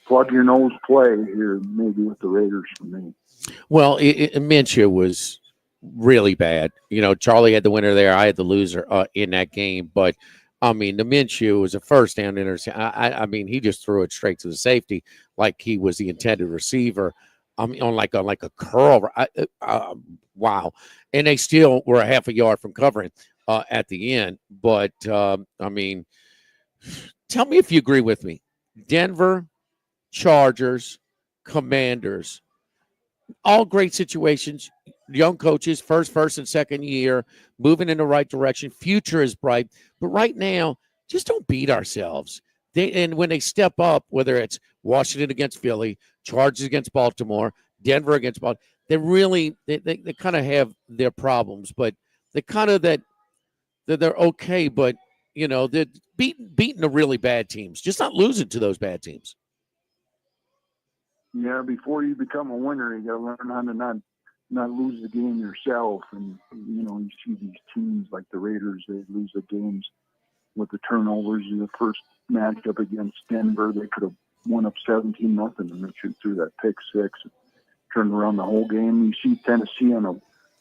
Plug your nose play here, maybe with the Raiders for me. Well, Minshew was really bad. Charlie had the winner there. I had the loser in that game. But, I mean, the Minshew was a first down interception. I mean, he just threw it straight to the safety like he was the intended receiver. I mean, on like a curl. Wow. And they still were a half a yard from covering at the end. But, I mean, tell me if you agree with me. Denver, Chargers, Commanders, all great situations. Young coaches, first and second year, moving in the right direction. Future is bright. But right now, just don't beat ourselves. And when they step up, whether it's Washington against Philly, Chargers against Baltimore, Denver against Baltimore, they kind of have their problems, but they kind of that they're okay, but they're beating the really bad teams, just not losing to those bad teams. Yeah, before you become a winner, you got to learn how to not lose the game yourself. And you see these teams like the Raiders, they lose the games with the turnovers. In the first matchup against Denver, they could have won up 17-0, and Richard threw that pick six and turned around the whole game. You see Tennessee on a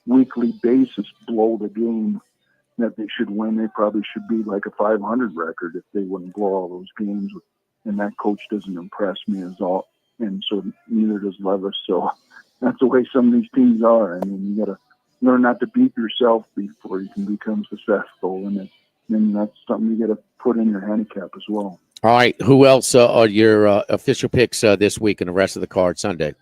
weekly basis blow the game that they should win. They probably should be like a 500 record if they wouldn't blow all those games. And that coach doesn't impress me at all. And so neither does Levis. So that's the way some of these teams are. I mean, you got to learn not to beat yourself before you can become successful. And then that's something you got to put in your handicap as well. All right. Who else are your official picks this week and the rest of the card Sunday?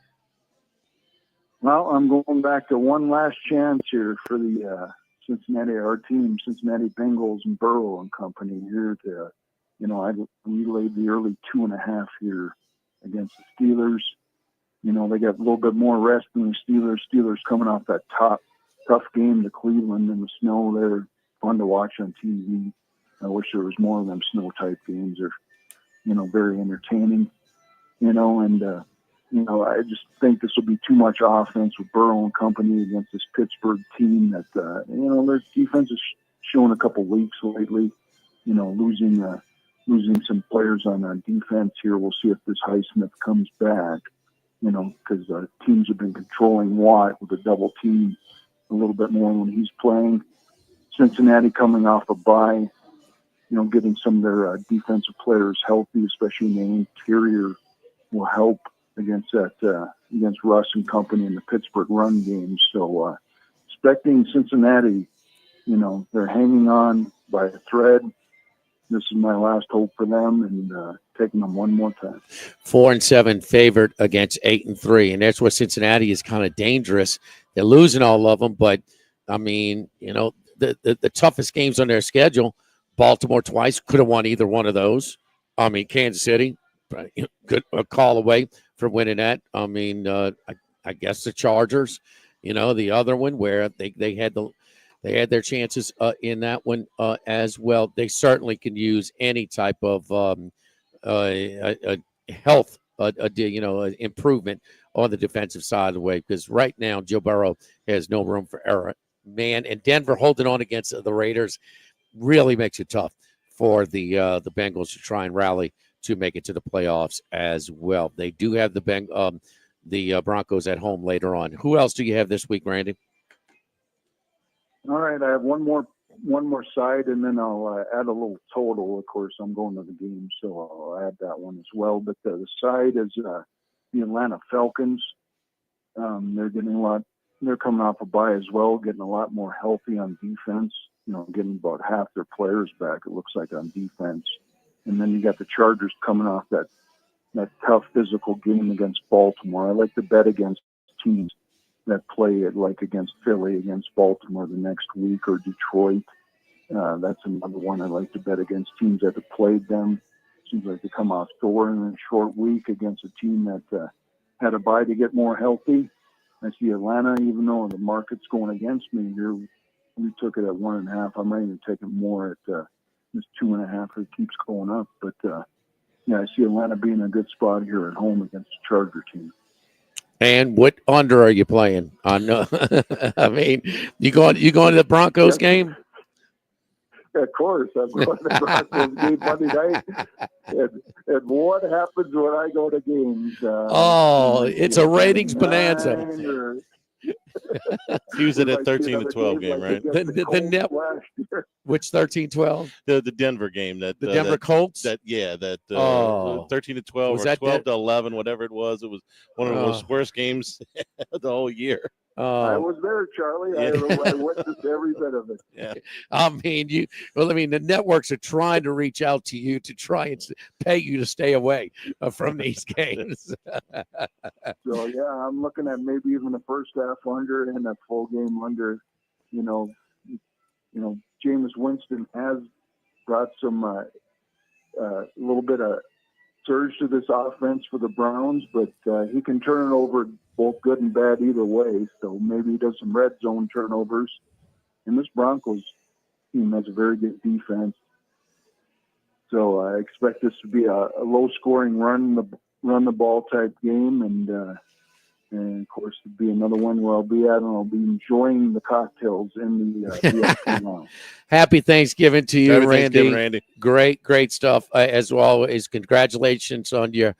Well, I'm going back to one last chance here for the Cincinnati, our team, Cincinnati Bengals and Burrow and company here to, I relayed the early 2.5 here against the Steelers. They got a little bit more rest than the Steelers. Steelers coming off that tough game to Cleveland in the snow. They're fun to watch on TV. I wish there was more of them snow-type games. They're, very entertaining, and, I just think this will be too much offense with Burrow and company against this Pittsburgh team that, their defense has shown a couple weeks lately, losing some players on defense here. We'll see if this Highsmith comes back, because teams have been controlling Watt with a double team a little bit more when he's playing. Cincinnati coming off a bye, getting some of their defensive players healthy, especially in the interior, will help against Russ and company in the Pittsburgh run game. So expecting Cincinnati, they're hanging on by a thread. This is my last hope for them, and taking them one more time. 4-7 favorite against 8-3, and that's where Cincinnati is kind of dangerous. They're losing all of them, but I mean, the toughest games on their schedule. Baltimore twice, could have won either one of those. I mean, Kansas City, good a call away from winning that. I mean, I guess the Chargers, the other one where they had their chances in that one as well. They certainly can use any type of health, improvement on the defensive side of the way, because right now Joe Burrow has no room for error. Man, and Denver holding on against the Raiders really makes it tough for the Bengals to try and rally to make it to the playoffs as well. They do have the Broncos at home later on. Who else do you have this week, Randy? All right, I have one more side, and then I'll add a little total. Of course, I'm going to the game, so I'll add that one as well. But the side is the Atlanta Falcons. They're getting a lot. They're coming off a bye as well, getting a lot more healthy on defense. Getting about half their players back, it looks like, on defense. And then you got the Chargers coming off that tough physical game against Baltimore. I like to bet against teams that play it like against Philly, against Baltimore the next week, or Detroit. That's another one I like to bet against teams that have played them. Seems like they come off sore in a short week against a team that had a bye to get more healthy. I see Atlanta, even though the market's going against me here, we took it at 1.5. I might even take it more at this 2.5. It keeps going up. But, I see Atlanta being a good spot here at home against the Charger team. And what under are you playing? I mean, you going to the Broncos game? Of course, I'm going to the Broncos game Monday night. And what happens when I go to games? It's a ratings bonanza. He was at a 13-12 game, right? The network. Which 13-12? The Denver game. The Denver Colts? 13-12 or 12-11, whatever it was. It was one of the worst games of the whole year. I was there, Charlie. I witnessed every bit of it. Yeah. I mean, the networks are trying to reach out to you to try and pay you to stay away from these games. So, I'm looking at maybe even the first half under and a full game under. Jameis Winston has brought some a little bit of surge to this offense for the Browns, but he can turn it over both good and bad either way. So maybe he does some red zone turnovers. And this Broncos team has a very good defense. So I expect this to be a low-scoring run run the ball type game, and of course it'll be another one where I'll be at, and I'll be enjoying the cocktails in the VIP lounge. Happy Thanksgiving to you, Happy Randy. Thanksgiving, Randy. Great stuff as always. Congratulations on your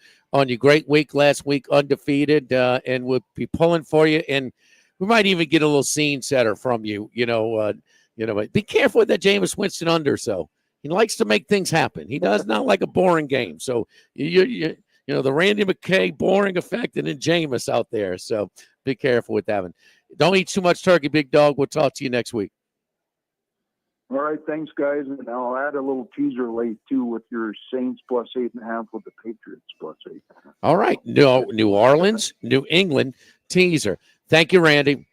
great week last week, undefeated, and we'll be pulling for you, and we might even get a little scene setter from you. But be careful with that Jameis Winston under. So he likes to make things happen. He does not like a boring game. So you the Randy McKay boring effect, and then Jameis out there. So be careful with that one. Don't eat too much turkey, big dog. We'll talk to you next week. All right, thanks, guys. And I'll add a little teaser late, too, with your Saints plus 8.5 with the Patriots plus 8.5. All right. New Orleans, New England teaser. Thank you, Randy.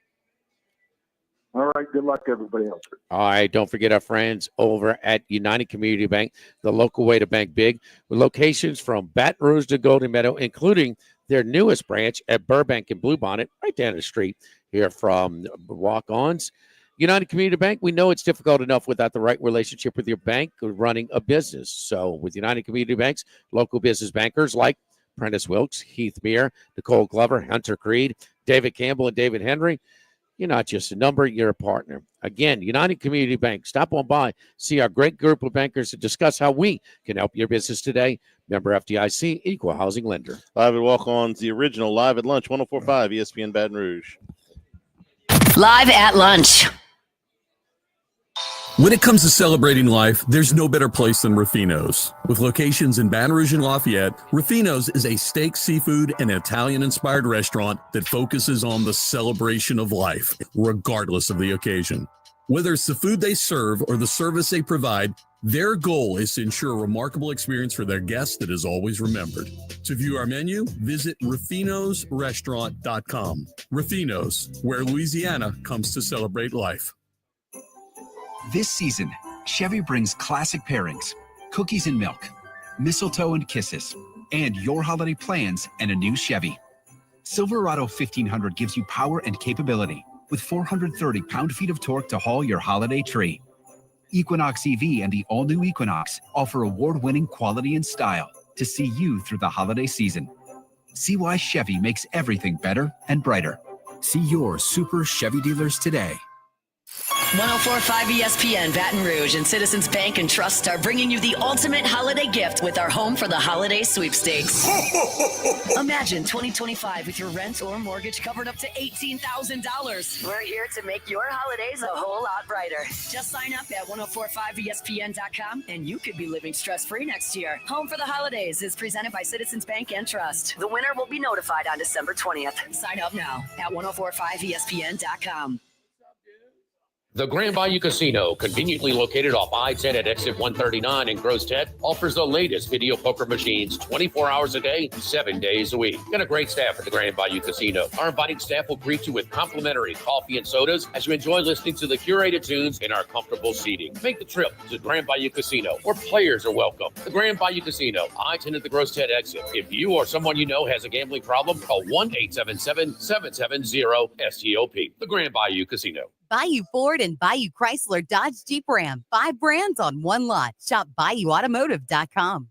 All right. Good luck, everybody else. All right. Don't forget our friends over at United Community Bank, the local way to bank big, with locations from Baton Rouge to Golden Meadow, including their newest branch at Burbank and Bluebonnet, right down the street here from Walk-Ons. United Community Bank, we know it's difficult enough without the right relationship with your bank running a business. So with United Community Banks, local business bankers like Prentice Wilkes, Heath Beer, Nicole Glover, Hunter Creed, David Campbell, and David Henry, you're not just a number, you're a partner. Again, United Community Bank. Stop on by, see our great group of bankers to discuss how we can help your business today. Member FDIC, Equal Housing Lender. Live at Walk-Ons, the original Live at Lunch, 104.5 ESPN Baton Rouge. Live at Lunch. When it comes to celebrating life, there's no better place than Ruffino's. With locations in Baton Rouge and Lafayette, Ruffino's is a steak, seafood, and Italian-inspired restaurant that focuses on the celebration of life, regardless of the occasion. Whether it's the food they serve or the service they provide, their goal is to ensure a remarkable experience for their guests that is always remembered. To view our menu, visit ruffinosrestaurant.com. Ruffino's, where Louisiana comes to celebrate life. This season, Chevy brings classic pairings, cookies and milk, mistletoe and kisses, and your holiday plans and a new Chevy. Silverado 1500 gives you power and capability with 430 pound-feet of torque to haul your holiday tree. Equinox EV and the all-new Equinox offer award-winning quality and style to see you through the holiday season. See why Chevy makes everything better and brighter. See your Super Chevy dealers today. 104.5 ESPN Baton Rouge and Citizens Bank and Trust are bringing you the ultimate holiday gift with our Home for the Holiday sweepstakes. Imagine 2025 with your rent or mortgage covered up to $18,000. We're here to make your holidays a whole lot brighter. Just sign up at 1045ESPN.com and you could be living stress-free next year. Home for the Holidays is presented by Citizens Bank and Trust. The winner will be notified on December 20th. Sign up now at 1045ESPN.com. The Grand Bayou Casino, conveniently located off I-10 at exit 139 in Gross-Ted, offers the latest video poker machines 24 hours a day, 7 days a week. Got a great staff at the Grand Bayou Casino. Our inviting staff will greet you with complimentary coffee and sodas as you enjoy listening to the curated tunes in our comfortable seating. Make the trip to Grand Bayou Casino, where players are welcome. The Grand Bayou Casino, I-10 at the Gross-Ted exit. If you or someone you know has a gambling problem, call 1-877-770-STOP. The Grand Bayou Casino. Bayou Ford and Bayou Chrysler Dodge Jeep Ram. 5 brands on one lot. Shop BayouAutomotive.com.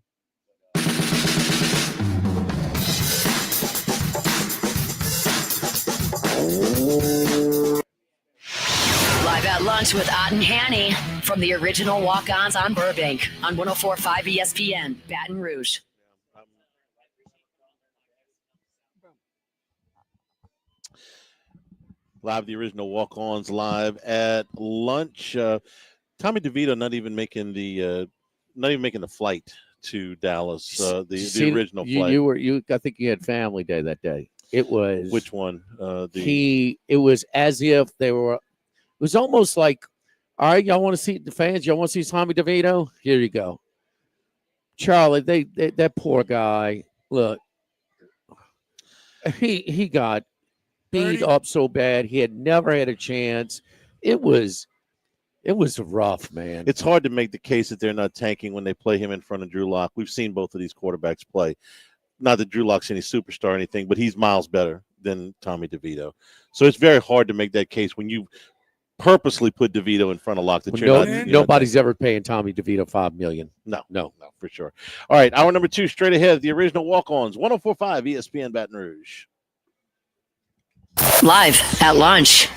Live at Lunch with Ott and Hanny from the original Walk-Ons on Burbank on 104.5 ESPN Baton Rouge. Live, the original Walk-Ons live at lunch. Tommy DeVito not even making the flight to Dallas. The original flight. I think you had family day that day. It was which one? It was as if they were. It was almost like, all right, y'all want to see the fans? Y'all want to see Tommy DeVito? Here you go, Charlie. That poor guy. Look, he got beat up so bad. He had never had a chance. It was rough, man. It's hard to make the case that they're not tanking when they play him in front of Drew Lock. We've seen both of these quarterbacks play. Not that Drew Lock's any superstar or anything, but he's miles better than Tommy DeVito. So it's very hard to make that case when purposely put DeVito in front of lock that nobody's ever paying Tommy DeVito $5 million. No, for sure. All right, hour number 2, straight ahead, the original Walk-Ons, 104.5 ESPN Baton Rouge. Live at lunch.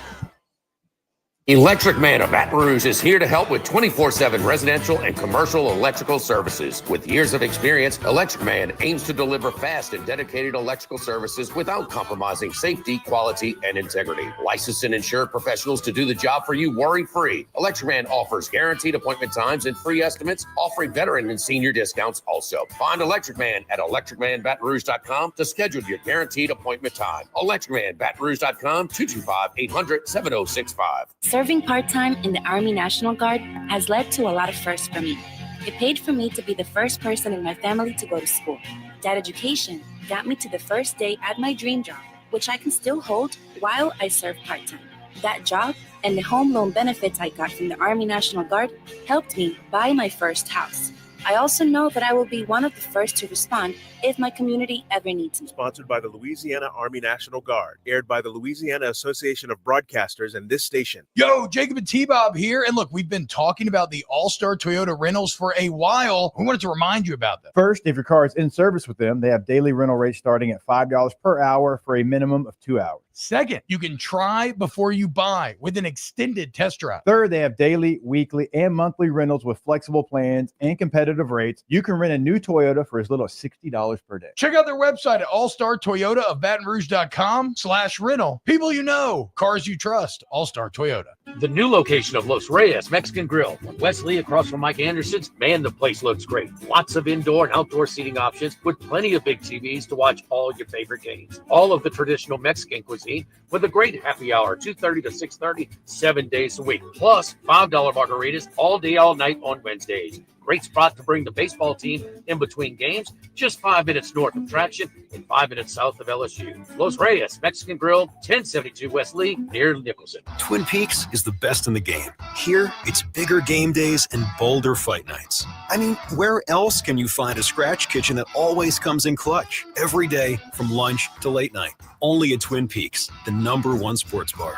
Electric Man of Baton Rouge is here to help with 24/7 residential and commercial electrical services. With years of experience, Electric Man aims to deliver fast and dedicated electrical services without compromising safety, quality, and integrity. Licensed and insured professionals to do the job for you worry-free. Electric Man offers guaranteed appointment times and free estimates, offering veteran and senior discounts also. Find Electric Man at electricmanbatonrouge.com to schedule your guaranteed appointment time. electricmanbatonrouge.com, 225-800-7065. Serving part-time in the Army National Guard has led to a lot of firsts for me. It paid for me to be the first person in my family to go to school. That education got me to the first day at my dream job, which I can still hold while I serve part-time. That job and the home loan benefits I got from the Army National Guard helped me buy my first house. I also know that I will be one of the first to respond if my community ever needs me. Sponsored by the Louisiana Army National Guard, aired by the Louisiana Association of Broadcasters and this station. Yo, Jacob and T-Bob here. And look, we've been talking about the All-Star Toyota rentals for a while. We wanted to remind you about them. First, if your car is in service with them, they have daily rental rates starting at $5 per hour for a minimum of 2 hours. Second, you can try before you buy with an extended test drive. Third, they have daily, weekly, and monthly rentals with flexible plans and competitive rates. You can rent a new Toyota for as little as $60 per day. Check out their website at allstartoyotaofbatonrouge.com/rental. People you know, cars you trust, All-Star Toyota. The new location of Los Reyes Mexican Grill on Wesley across from Mike Anderson's. Man, the place looks great. Lots of indoor and outdoor seating options with plenty of big TVs to watch all your favorite games. All of the traditional Mexican cuisine with a great happy hour, 2:30 to 6:30, 7 days a week. Plus $5 margaritas all day, all night on Wednesdays. Great spot to bring the baseball team in between games, just 5 minutes north of Traction and 5 minutes south of LSU. Los Reyes Mexican Grill, 1072 West Lee, near Nicholson. Twin Peaks is the best in the game. Here, it's bigger game days and bolder fight nights. I mean, where else can you find a scratch kitchen that always comes in clutch? Every day, from lunch to late night. Only at Twin Peaks, the #1 sports bar.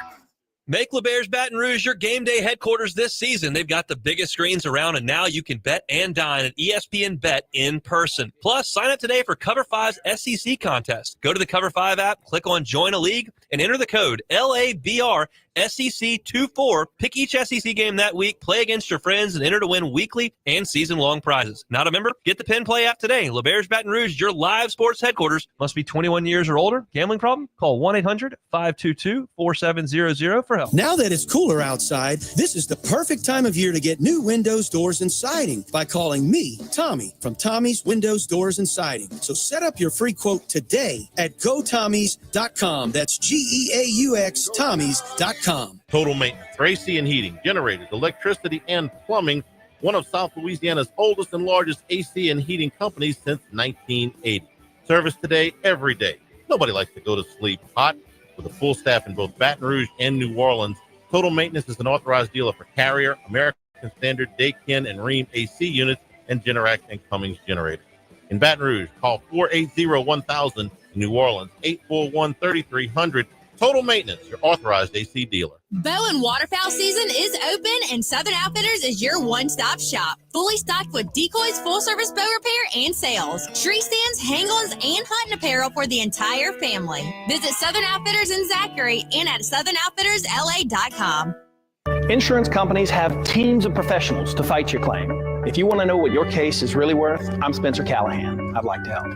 Make LeBear's Baton Rouge your game day headquarters this season. They've got the biggest screens around, and now you can bet and dine at ESPN Bet in person. Plus, sign up today for Cover 5's SEC contest. Go to the Cover 5 app, click on Join a League, and enter the code LABR SEC24. Pick each SEC game that week, play against your friends, and enter to win weekly and season-long prizes. Not a member? Get the Penn Play app today. LeBear's Baton Rouge, your live sports headquarters. Must be 21 years or older. Gambling problem? Call 1-800-522-4700 for help. Now that it's cooler outside, this is the perfect time of year to get new windows, doors, and siding by calling me, Tommy, from Tommy's Windows, Doors, and Siding. So set up your free quote today at GoTommys.com. That's GEAUX Tommys.com. Total Maintenance, for AC and heating, generators, electricity, and plumbing. One of South Louisiana's oldest and largest AC and heating companies since 1980. Service today, every day. Nobody likes to go to sleep hot. With a full staff in both Baton Rouge and New Orleans, Total Maintenance is an authorized dealer for Carrier, American Standard, Daikin, and Rheem AC units, and Generac and Cummings generators. In Baton Rouge, call 480-1000. In New Orleans, 841-3300. Total Maintenance, your authorized AC dealer. Bow and waterfowl season is open, and Southern Outfitters is your one-stop shop. Fully stocked with decoys, full-service bow repair, and sales. Tree stands, hang-ons, and hunting apparel for the entire family. Visit Southern Outfitters in Zachary and at SouthernOutfittersLA.com. Insurance companies have teams of professionals to fight your claim. If you want to know what your case is really worth, I'm Spencer Callahan. I'd like to help.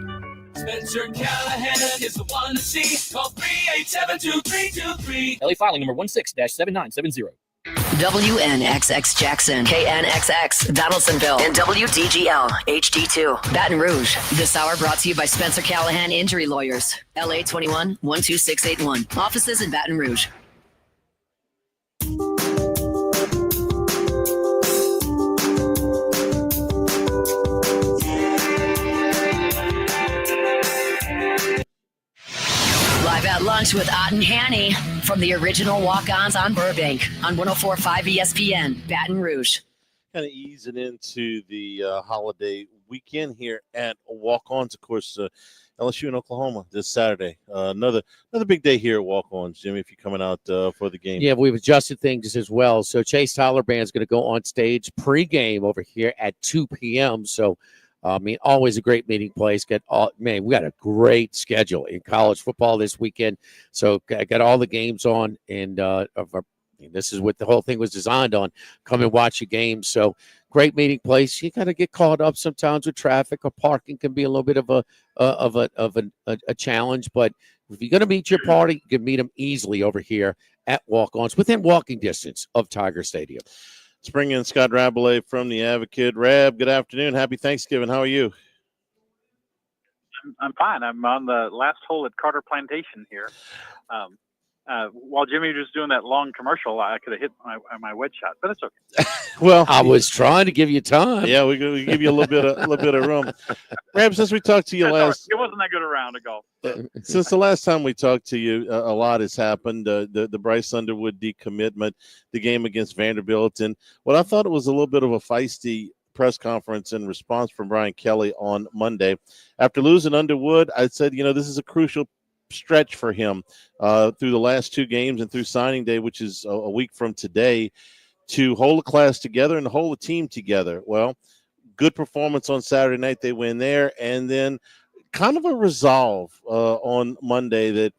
Spencer Callahan is the one to see. Call 387-2323. LA filing number 16-7970. WNXX Jackson, KNXX Donaldsonville, and WDGL HD2 Baton Rouge. This hour brought to you by Spencer Callahan Injury Lawyers. LA 21-12681. Offices in Baton Rouge. Live at lunch with Ott and Hanny from the original Walk-Ons on Burbank on 104.5 ESPN, Baton Rouge. Kind of easing into the holiday weekend here at Walk-Ons. Of course, LSU and Oklahoma this Saturday. Another big day here at Walk-Ons, Jimmy, if you're coming out for the game. Yeah, we've adjusted things as well. So Chase Tyler Band's going to go on stage pregame over here at 2 p.m. So, always a great meeting place. We got a great schedule in college football this weekend. So I got all the games on, and this is what the whole thing was designed on. Come and watch a game. So great meeting place. You got to get caught up sometimes with traffic, or parking can be a little bit of a challenge. But if you're going to meet your party, you can meet them easily over here at Walk-Ons, within walking distance of Tiger Stadium. Let's bring in Scott Rabelais from the Advocate. Rab, good afternoon. Happy Thanksgiving. How are you? I'm fine. I'm on the last hole at Carter Plantation here. While Jimmy was doing that long commercial, I could have hit my wedge shot, but it's okay. Well, I was trying to give you time. Yeah, we give you a little bit of room. Rab, since we talked to you last, it wasn't that good a round of golf. Since the last time we talked to you, a lot has happened. The Bryce Underwood decommitment, the game against Vanderbilt, and what I thought it was a little bit of a feisty press conference in response from Brian Kelly on Monday. After losing Underwood, I said, this is a crucial stretch for him through the last two games and through signing day, which is a week from today, to hold a class together and hold a team together. Well, good performance on Saturday night. They win there. And then kind of a resolve on Monday that,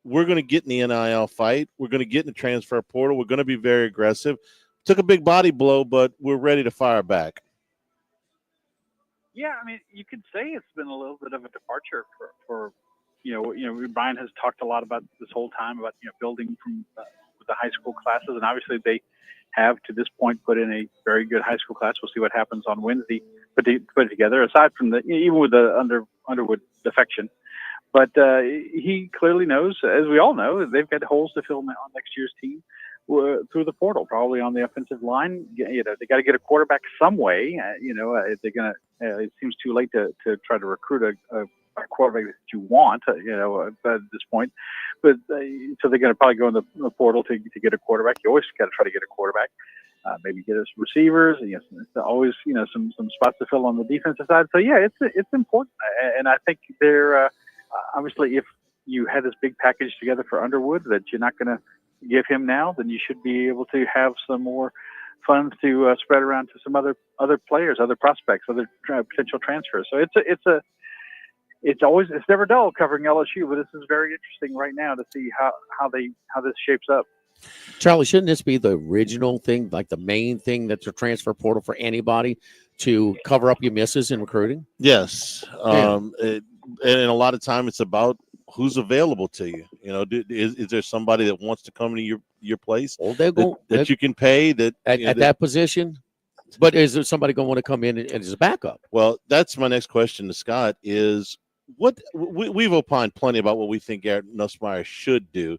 we're going to get in the NIL fight. We're going to get in the transfer portal. We're going to be very aggressive. Took a big body blow, but we're ready to fire back. Yeah, you could say it's been a little bit of a departure for Brian has talked a lot about this whole time about, building from the high school classes. And obviously they have to this point put in a very good high school class. We'll see what happens on Wednesday, put it together, aside from even with the Underwood defection. But he clearly knows, as we all know, they've got holes to fill on next year's team through the portal, probably on the offensive line. They got to get a quarterback some way. They're going to, it seems too late to try to recruit a quarterback that you want, at this point. But so they're going to probably go in the portal to get a quarterback. You always got to try to get a quarterback. Maybe get us receivers. Always some spots to fill on the defensive side. So yeah, it's important, and I think they're obviously, if you had this big package together for Underwood that you're not going to give him now, then you should be able to have some more funds to spread around to some other players, other prospects, other potential transfers. So it's never dull covering LSU, but this is very interesting right now to see how this shapes up. Charlie, shouldn't this be the original thing, like the main thing that's a transfer portal for anybody to cover up your misses in recruiting? Yes. And a lot of time it's about who's available to you. Is there somebody that wants to come to your place that you can pay at that position? But is there somebody going to want to come in and as a backup? Well, that's my next question to Scott is what we've opined plenty about what we think Garrett Nussmeier should do.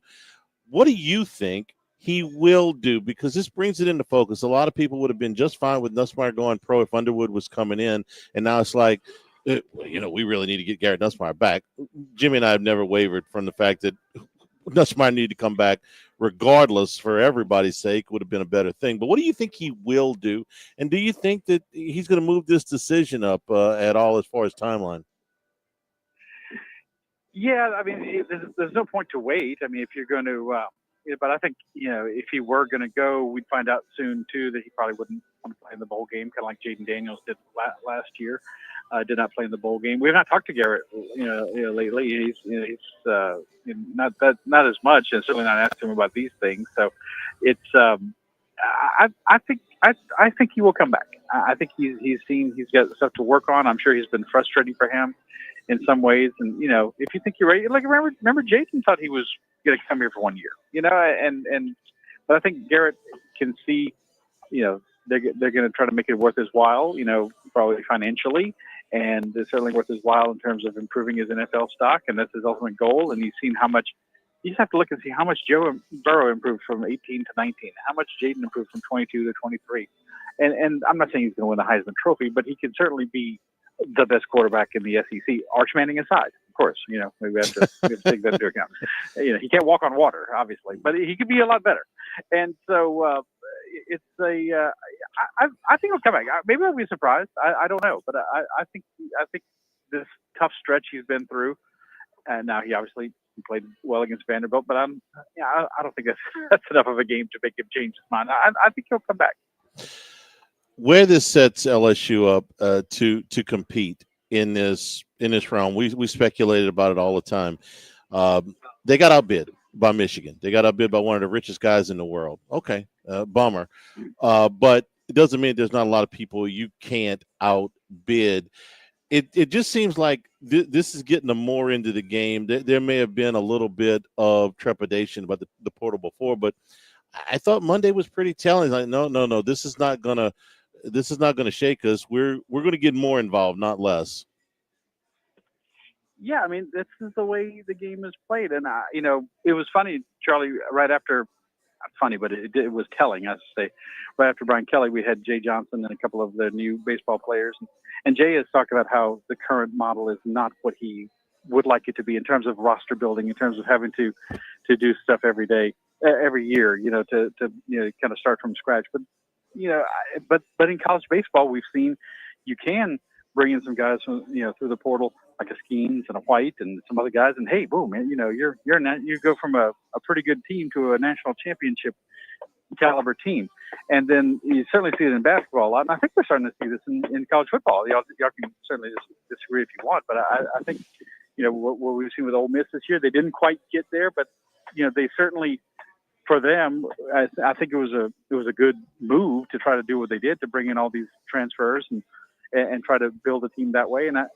What do you think he will do? Because this brings it into focus. A lot of people would have been just fine with Nussmeier going pro if Underwood was coming in. And now it's like, we really need to get Garrett Nussmeier back. Jimmy and I have never wavered from the fact that Nussmeier needed to come back regardless, for everybody's sake, would have been a better thing. But what do you think he will do? And do you think that he's going to move this decision up at all as far as timeline? Yeah, there's no point to wait. If you're going to, but I think, if he were going to go, we'd find out soon, too, that he probably wouldn't want to play in the bowl game, kind of like Jaden Daniels did last year. Did not play in the bowl game. We've not talked to Garrett, lately. He's not as much, and certainly not asked him about these things. So it's, I think he will come back. I think he's got stuff to work on. I'm sure he's been frustrating for him in some ways. And, if you think you're ready, like remember Jason thought he was going to come here for 1 year, but I think Garrett can see, they're going to try to make it worth his while, probably financially, and it's certainly worth his while in terms of improving his NFL stock. And that's his ultimate goal. And he's seen how much, you just have to look and see how much Joe Burrow improved from 18 to 19, how much Jaden improved from 22 to 23. And I'm not saying he's going to win the Heisman Trophy, but he can certainly be the best quarterback in the SEC, Arch Manning aside, of course. Maybe we have to take that into account. He can't walk on water, obviously, but he could be a lot better. And so it's I think he'll come back. Maybe I'll be surprised. I don't know, but I think this tough stretch he's been through, and now he obviously played well against Vanderbilt. But I don't think that's enough of a game to make him change his mind. I think he'll come back. Where this sets LSU up to compete in this round, we speculated about it all the time. They got outbid by Michigan. They got outbid by one of the richest guys in the world. Okay, bummer. But it doesn't mean there's not a lot of people you can't outbid. It just seems like this is getting them more into the game. There may have been a little bit of trepidation about the portal before, but I thought Monday was pretty telling. Like, no, this is not gonna shake us. We're gonna get more involved, not less. Yeah, I mean, this is the way the game is played, and it was funny, Charlie. Right after, not funny, but it was telling. I should say, right after Brian Kelly, we had Jay Johnson and a couple of the new baseball players, and Jay has talked about how the current model is not what he would like it to be in terms of roster building, in terms of having to do stuff every day, every year, to kind of start from scratch. But but in college baseball, we've seen you can bring in some guys from, through the portal, like a Skeens and a White and some other guys, and hey, boom, man, you go from a pretty good team to a national championship caliber team. And then you certainly see it in basketball a lot, and I think we're starting to see this in college football. Y'all can certainly disagree if you want, but I think what we've seen with Ole Miss this year, they didn't quite get there, but they certainly, for them, I think it was a good move to try to do what they did, to bring in all these transfers and try to build a team that way. And I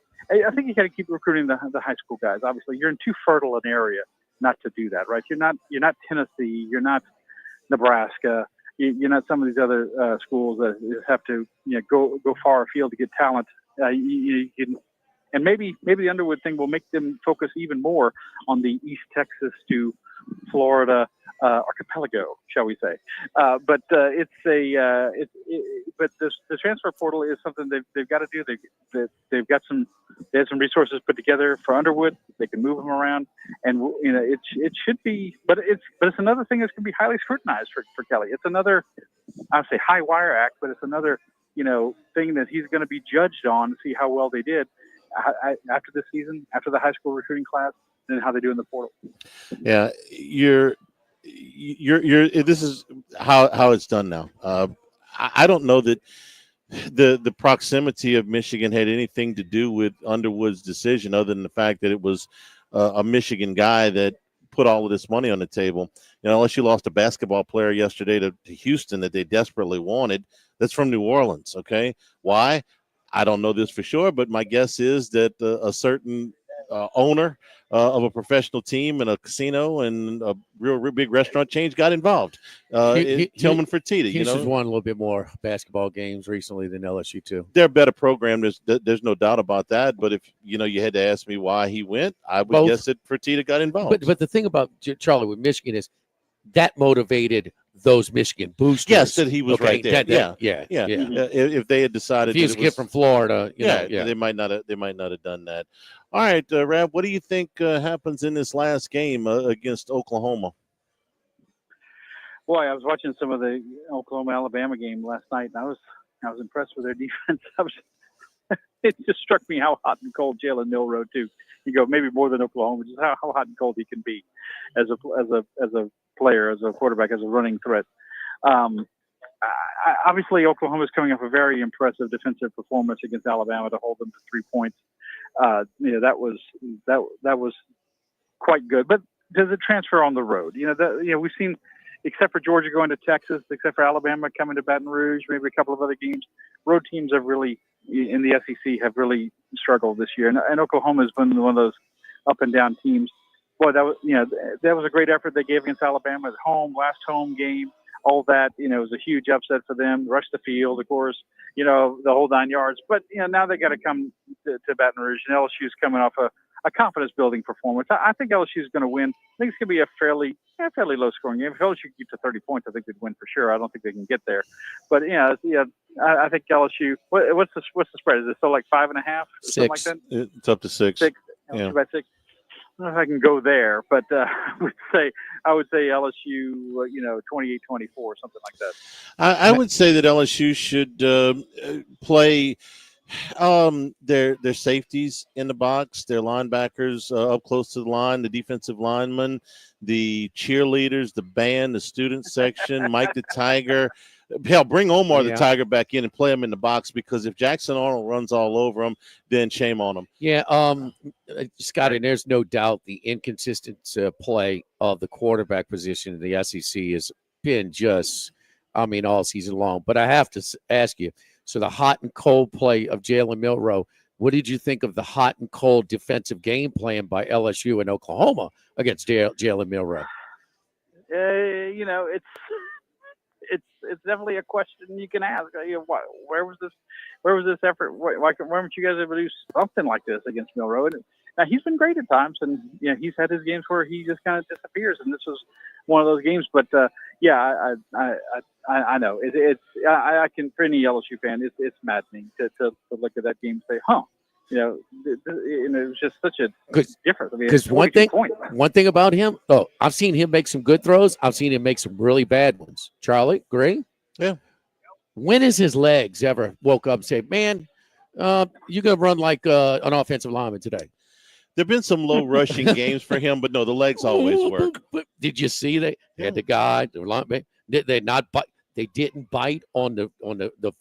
think you got to keep recruiting the high school guys. Obviously, you're in too fertile an area not to do that, right? You're not Tennessee, you're not Nebraska, you're not some of these other schools that have to go far afield to get talent. And maybe the Underwood thing will make them focus even more on the East Texas to Florida archipelago, shall we say? But the transfer portal is something they've got to do. They have some resources put together for Underwood. They can move them around, and it should be. But it's another thing that's going to be highly scrutinized for Kelly. It's another, I'd say, high wire act, but it's another thing that he's going to be judged on to see how well they did after this season, after the high school recruiting class, and how they do in the portal. Yeah, you're this is how it's done now. I don't know that the proximity of Michigan had anything to do with Underwood's decision, other than the fact that it was a Michigan guy that put all of this money on the table. Unless you lost a basketball player yesterday to Houston that they desperately wanted, that's from New Orleans. Okay, why? I don't know this for sure, but my guess is that a certain owner of a professional team and a casino and a real big restaurant chain got involved. Tillman Fertitta. Houston's won a little bit more basketball games recently than LSU too. They're a better program. There's no doubt about that. But if you had to ask me why he went, I would guess that Fertitta got involved. But the thing about Charlie with Michigan is that motivated those Michigan boosters. Yes, that he was right there. Yeah. If they had decided, if he was a kid from Florida, they might not have done that. All right, Rab, what do you think happens in this last game against Oklahoma? Boy, I was watching some of the Oklahoma-Alabama game last night, and I was impressed with their defense. It just struck me how hot and cold Jalen Mill rode too. You go maybe more than Oklahoma, just how hot and cold he can be as a player, as a quarterback, as a running threat. Obviously, Oklahoma's coming off a very impressive defensive performance against Alabama to hold them to 3 points. That was quite good. But does it transfer on the road? We've seen, except for Georgia going to Texas, except for Alabama coming to Baton Rouge, maybe a couple of other games, road teams have really, in the SEC, have really struggled this year. And Oklahoma has been one of those up and down teams. Boy, that was a great effort they gave against Alabama at home, last home game. All that, it was a huge upset for them. Rush the field, of course, the whole 9 yards. But now they got to come to Baton Rouge, and LSU's coming off a confidence-building performance. I think LSU's going to win. I think it's going to be a fairly low-scoring game. If LSU can get to 30 points, I think they'd win for sure. I don't think they can get there, but I think LSU. What's the spread? Is it still like 5.5? 6. Something like that? It's up to 6. 6. Yeah. About 6. I don't know if I can go there, but I would say LSU, 28-24, something like that. I would say that LSU should play Their safeties in the box, their linebackers up close to the line, the defensive linemen, the cheerleaders, the band, the student section, Mike the Tiger. Hell, bring Omar the Tiger back in and play him in the box, because if Jackson Arnold runs all over him, then shame on him. Yeah, Scotty, there's no doubt the inconsistent play of the quarterback position in the SEC has been just, all season long. But I have to ask you, so the hot and cold play of Jalen Milroe, what did you think of the hot and cold defensive game plan by LSU and Oklahoma against Jalen Milroe? It's definitely a question you can ask. Where was this effort? Why weren't you guys able to do something like this against Milroe? Now he's been great at times, and he's had his games where he just kind of disappears, and this was one of those games. But I know I can, for any LSU fan, it's maddening to look at that game and say, it was just such a difference. Because one thing about him, I've seen him make some good throws. I've seen him make some really bad ones. Charlie, agree? Yeah. When has his legs ever woke up and say, man, you're going to run like an offensive lineman today? There have been some low rushing games for him, but no, the legs always work. But did you see they had the guy, the lineman? Did they not bite? They didn't bite on the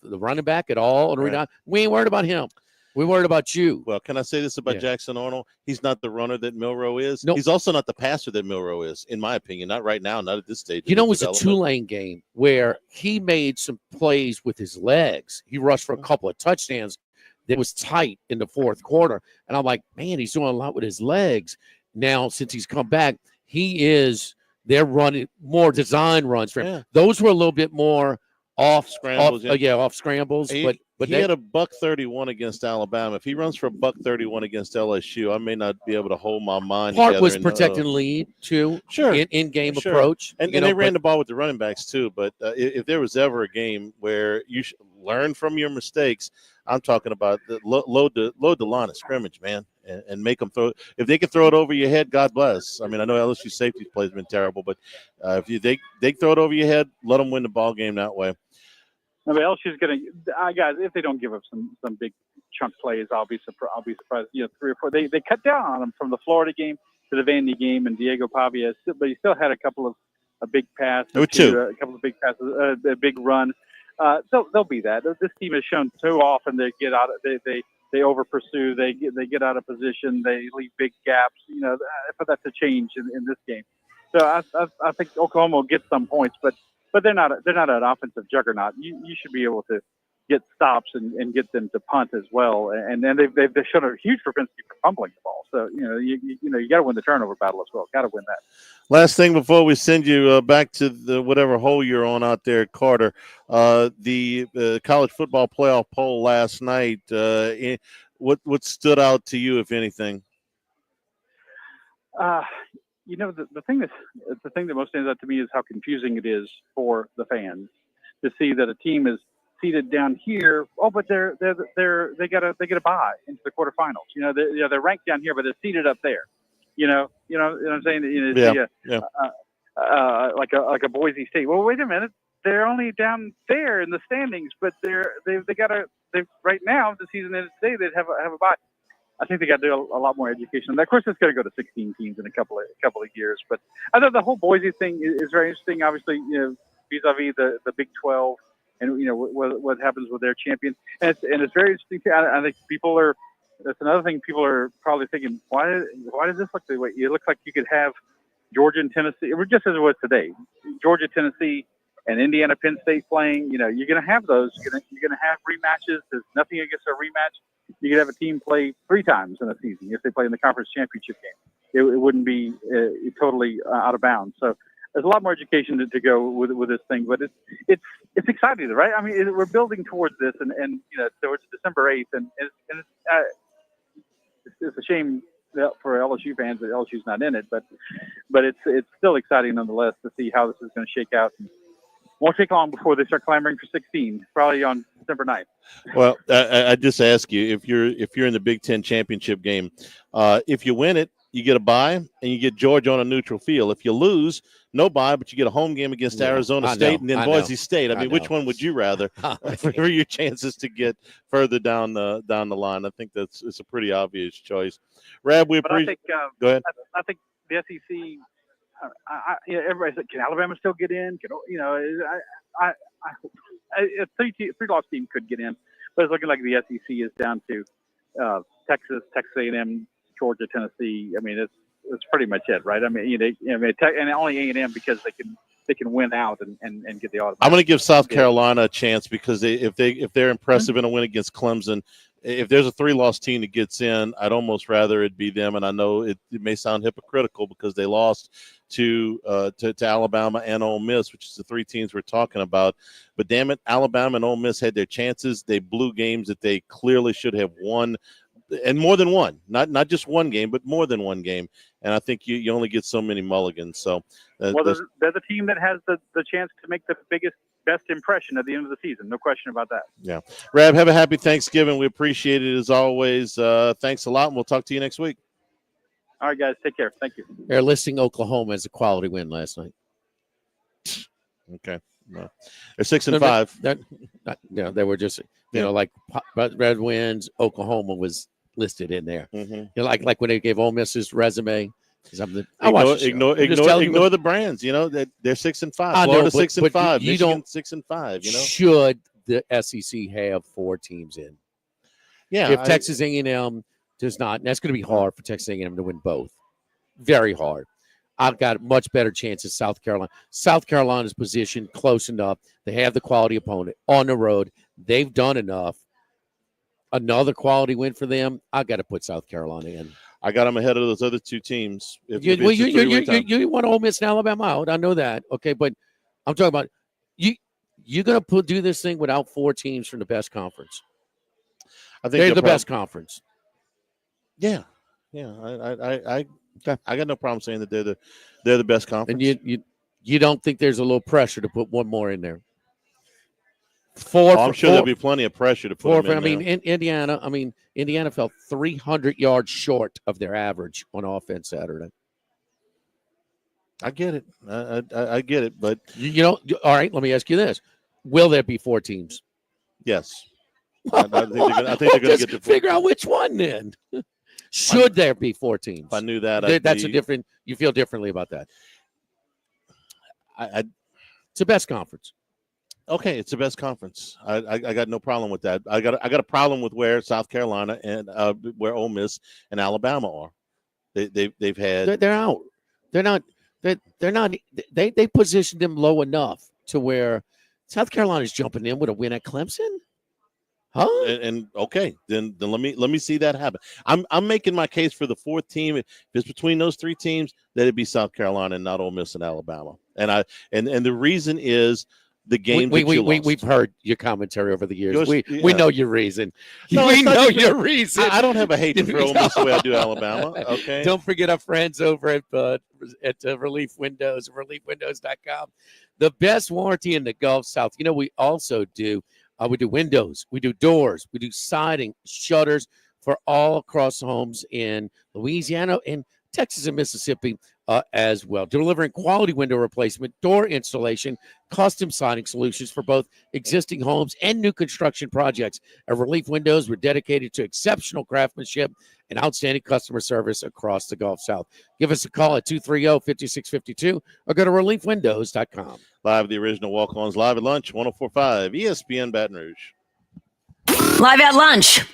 running back at all. Right. We ain't worried about him. We're worried about you. Well, can I say this about Jackson Arnold? He's not the runner that Milroe is. Nope. He's also not the passer that Milroe is, in my opinion. Not right now, not at this stage. It was a Tulane game where he made some plays with his legs. He rushed for a couple of touchdowns that was tight in the fourth quarter. And I'm like, man, he's doing a lot with his legs. Now, since he's come back, they're running more design runs for him. Yeah. Those were a little bit more off scrambles. Off scrambles. But he had a $131 against Alabama. If he runs for a $131 against LSU, I may not be able to hold my mind. Part was protecting lead too. Sure, in-game approach, and they ran the ball with the running backs too. But if there was ever a game where you should learn from your mistakes, I'm talking about load the line of scrimmage, man, and make them throw. If they can throw it over your head, God bless. I know LSU safety play has been terrible, but if they throw it over your head, let them win the ball game that way. LSU's going to guys. If they don't give up some big chunk plays, I'll be surprised. 3 or 4. They cut down on them from the Florida game to the Vandy game, and Diego Pavia, but he still had a couple of big passes. There were 2. A couple of big passes, a big run. They'll be that. This team has shown so often they get out. They over pursue. They get out of position. They leave big gaps. But that's a change in this game. So I think Oklahoma will get some points, but they're not an offensive juggernaut. You should be able to get stops and get them to punt as well. And then they've shown a huge propensity for fumbling the ball. So you got to win the turnover battle as well. Got to win that. Last thing before we send you back to the whatever hole you're on out there, Carter. The college football playoff poll last night. What stood out to you, if anything? The thing that most stands out to me is how confusing it is for the fans to see that a team is seated down here. Oh, but they get a bye into the quarterfinals. They're ranked down here, but they're seated up there. You know what I'm saying? Like a Boise State. Well, wait a minute. They're only down there in the standings, but they right now the season ends today. They'd have a bye. I think they got to do a lot more education. Of course, it's going to go to 16 teams in a couple of years. But I thought the whole Boise thing is very interesting. Obviously, vis-a-vis the Big 12, and what happens with their champion. And it's very interesting. I think people are. That's another thing. People are probably thinking, why does this look the way? It looks like you could have Georgia and Tennessee, just as it was today. Georgia, Tennessee, and Indiana, Penn State playing. You're going to have those. You're going to have rematches. There's nothing against a rematch. You could have a team play 3 times in a season if they play in the conference championship game. It wouldn't be totally out of bounds. So there's a lot more education to go with this thing, but it's exciting, right? We're building towards this, and towards December 8th, and it's a shame for LSU fans that LSU's not in it, but it's still exciting nonetheless to see how this is going to shake out. And won't take long before they start clamoring for 16, probably on December 9th. Well, I just ask you, if you're in the Big Ten championship game, if you win it, you get a bye, and you get Georgia on a neutral field. If you lose, no bye, but you get a home game against Arizona State and then Boise State. I mean, which one would you rather for your chances to get further down the line? I think it's a pretty obvious choice. Rab, we appreciate. Go ahead. I think the SEC. Everybody said, can Alabama still get in? A three-loss team could get in, but it's looking like the SEC is down to Texas A&M, Georgia, Tennessee. I mean, it's pretty much it, right? I mean, and only A&M because they can win out and get the automatic. I'm going to give South Carolina a chance because if they're impressive in a win against Clemson, if there's a 3-loss team that gets in, I'd almost rather it be them. And I know it may sound hypocritical because they lost to Alabama and Ole Miss, which is the 3 teams we're talking about. But damn it, Alabama and Ole Miss had their chances. They blew games that they clearly should have won, and more than one, not just one game, but more than one game. And I think you only get so many mulligans. So, they're the team that has the chance to make the best impression at the end of the season. No question about that. Yeah. Rab, have a happy Thanksgiving. We appreciate it as always. Thanks a lot, and we'll talk to you next week. All right, guys. Take care. Thank you. They're listing Oklahoma as a quality win last night. Okay. No. They're 6-5. They were just, like Red Winds, Oklahoma was listed in there. Mm-hmm. Like when they gave Ole Miss's resume. Ignore the brands. That they're 6-5. Florida 6-5. Michigan 6-5. Should the SEC have 4 teams in? Yeah. If Texas A&M does not, and that's going to be hard for Texas A&M to win both. Very hard. I've got much better chances. South Carolina. South Carolina's positioned close enough. They have the quality opponent on the road. They've done enough. Another quality win for them. I got to put South Carolina in. I got them ahead of those other 2 teams. You want Ole Miss and Alabama out. I know that. Okay, but I'm talking about you're going to do this thing without 4 teams from the best conference. I think they're the best conference. Yeah. I got no problem saying that they're the best conference. And you don't think there's a little pressure to put one more in there? 4. I'm sure there'll be plenty of pressure to put them in there. Indiana fell 300 yards short of their average on offense Saturday. I get it. I get it, but all right. Let me ask you this: will there be 4 teams? Yes. I think they're going to get to figure out which one then. Should there be 4 teams? If I knew that, that's a different. You feel differently about that. It's the best conference. Okay, it's the best conference. I got no problem with that. I got a problem with where South Carolina and where Ole Miss and Alabama are. They've had. They're out. They're not. They're not. They positioned them low enough to where South Carolina's jumping in with a win at Clemson. Huh? And okay, then let me see that happen. I'm making my case for the 4th team. If it's between those 3 teams, that it'd be South Carolina and not Ole Miss and Alabama. And the reason is the game. We've heard your commentary over the years. We know your reason. No, we know your reason. I don't have a hatred for Ole Miss the way I do Alabama. Okay. Don't forget our friends over at Relief Windows, reliefwindows.com. The best warranty in the Gulf South. We also do. We do windows, we do doors, we do siding, shutters for all across homes in Louisiana and Texas and Mississippi as well. Delivering quality window replacement, door installation, custom siding solutions for both existing homes and new construction projects. At Relief Windows, we're dedicated to exceptional craftsmanship and outstanding customer service across the Gulf South. Give us a call at 230-5652 or go to reliefwindows.com. Live, the original Walk-Ons, live at lunch, 104.5 ESPN Baton Rouge. Live at lunch.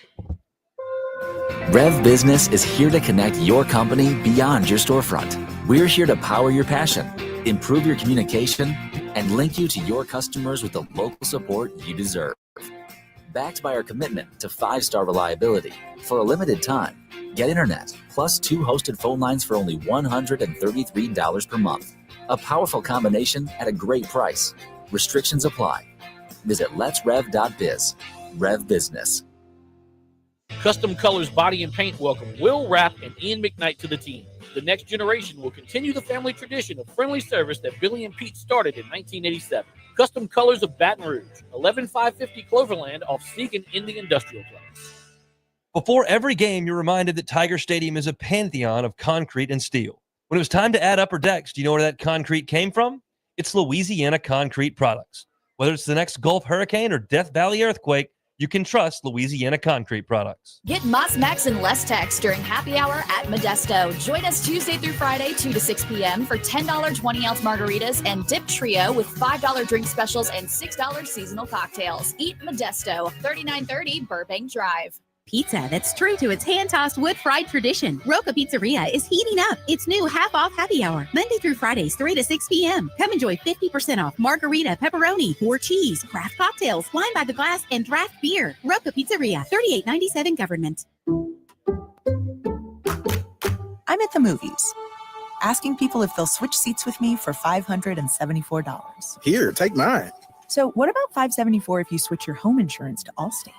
Rev Business is here to connect your company beyond your storefront. We're here to power your passion, improve your communication, and link you to your customers with the local support you deserve. Backed by our commitment to 5-star reliability, for a limited time, get internet plus 2 hosted phone lines for only $133 per month. A powerful combination at a great price. Restrictions apply. Visit letsrev.biz. Rev Business. Custom Colors Body and Paint welcome Will Rapp and Ian McKnight to the team. The next generation will continue the family tradition of friendly service that Billy and Pete started in 1987. Custom Colors of Baton Rouge, 11550 Cloverland off Segan in the Industrial Place. Before every game, you're reminded that Tiger Stadium is a pantheon of concrete and steel. When it was time to add upper decks, do you know where that concrete came from? It's Louisiana Concrete Products. Whether it's the next Gulf hurricane or Death Valley earthquake, you can trust Louisiana Concrete Products. Get Moss Max and less tax during happy hour at Modesto. Join us Tuesday through Friday, 2 to 6 p.m. for $10 20-ounce margaritas and dip trio with $5 drink specials and $6 seasonal cocktails. Eat Modesto, 3930 Burbank Drive. Pizza that's true to its hand-tossed wood-fried tradition. Roca Pizzeria is heating up its new half-off happy hour, Monday through Fridays, 3 to 6 p.m. Come enjoy 50% off margarita, pepperoni, 4 cheese, craft cocktails, wine by the glass, and draft beer. Roca Pizzeria, 3897 Government. I'm at the movies, asking people if they'll switch seats with me for $574. Here, take mine. So what about $574 if you switch your home insurance to Allstate?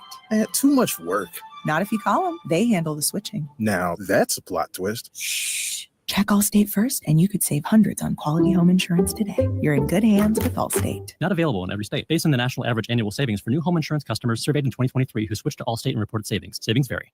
Too much work. Not if you call them. They handle the switching. Now, that's a plot twist. Shh. Check Allstate first, and you could save hundreds on quality home insurance today. You're in good hands with Allstate. Not available in every state. Based on the national average annual savings for new home insurance customers surveyed in 2023 who switched to Allstate and reported savings. Savings vary.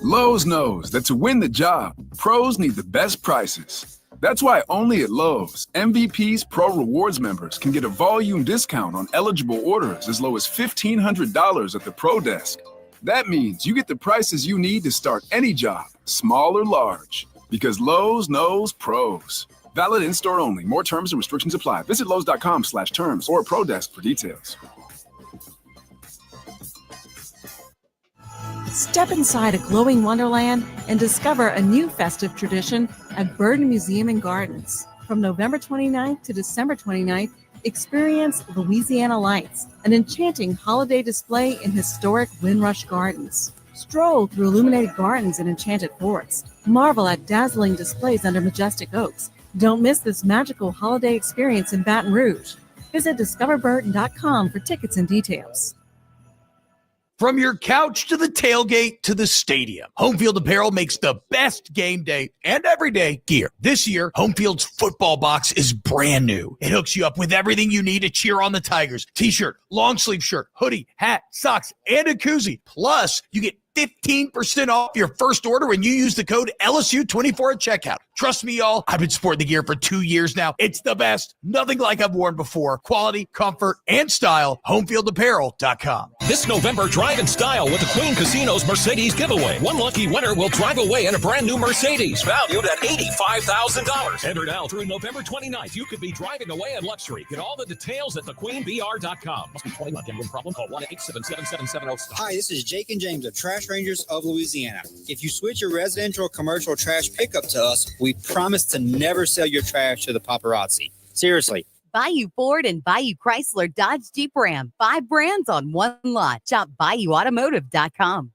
Lowe's knows that to win the job, pros need the best prices. That's why only at Lowe's, MVP's Pro Rewards members can get a volume discount on eligible orders as low as $1,500 at the Pro Desk. That means you get the prices you need to start any job, small or large, because Lowe's knows pros. Valid in-store only. More terms and restrictions apply. Visit Lowe's.com/terms or Pro Desk for details. Step inside a glowing wonderland and discover a new festive tradition at Burden Museum and Gardens. From November 29th to December 29th, experience Louisiana Lights, an enchanting holiday display in historic Windrush Gardens. Stroll through illuminated gardens and enchanted forest. Marvel at dazzling displays under majestic oaks. Don't miss this magical holiday experience in Baton Rouge. Visit discoverburton.com for tickets and details. From your couch to the tailgate to the stadium, Homefield Apparel makes the best game day and everyday gear. This year, Homefield's football box is brand new. It hooks you up with everything you need to cheer on the Tigers. T-shirt, long sleeve shirt, hoodie, hat, socks, and a koozie. Plus, you get 15% off your first order when you use the code LSU24 at checkout. Trust me, y'all, I've been sporting the gear for 2 years now. It's the best. Nothing like I've worn before. Quality, comfort, and style. HomefieldApparel.com. This November, drive in style with the Queen Casino's Mercedes giveaway. One lucky winner will drive away in a brand new Mercedes valued at $85,000. Enter now through November 29th. You could be driving away in luxury. Get all the details at thequeenbr.com. Must be 21. Gambling problem? Call 1-877-7770. Hi, this is Jake and James of Trash Rangers of Louisiana. If you switch your residential or commercial trash pickup to us, we promise to never sell your trash to the paparazzi. Seriously. Bayou Ford and Bayou Chrysler Dodge Jeep Ram. 5 brands on one lot. Shop BayouAutomotive.com.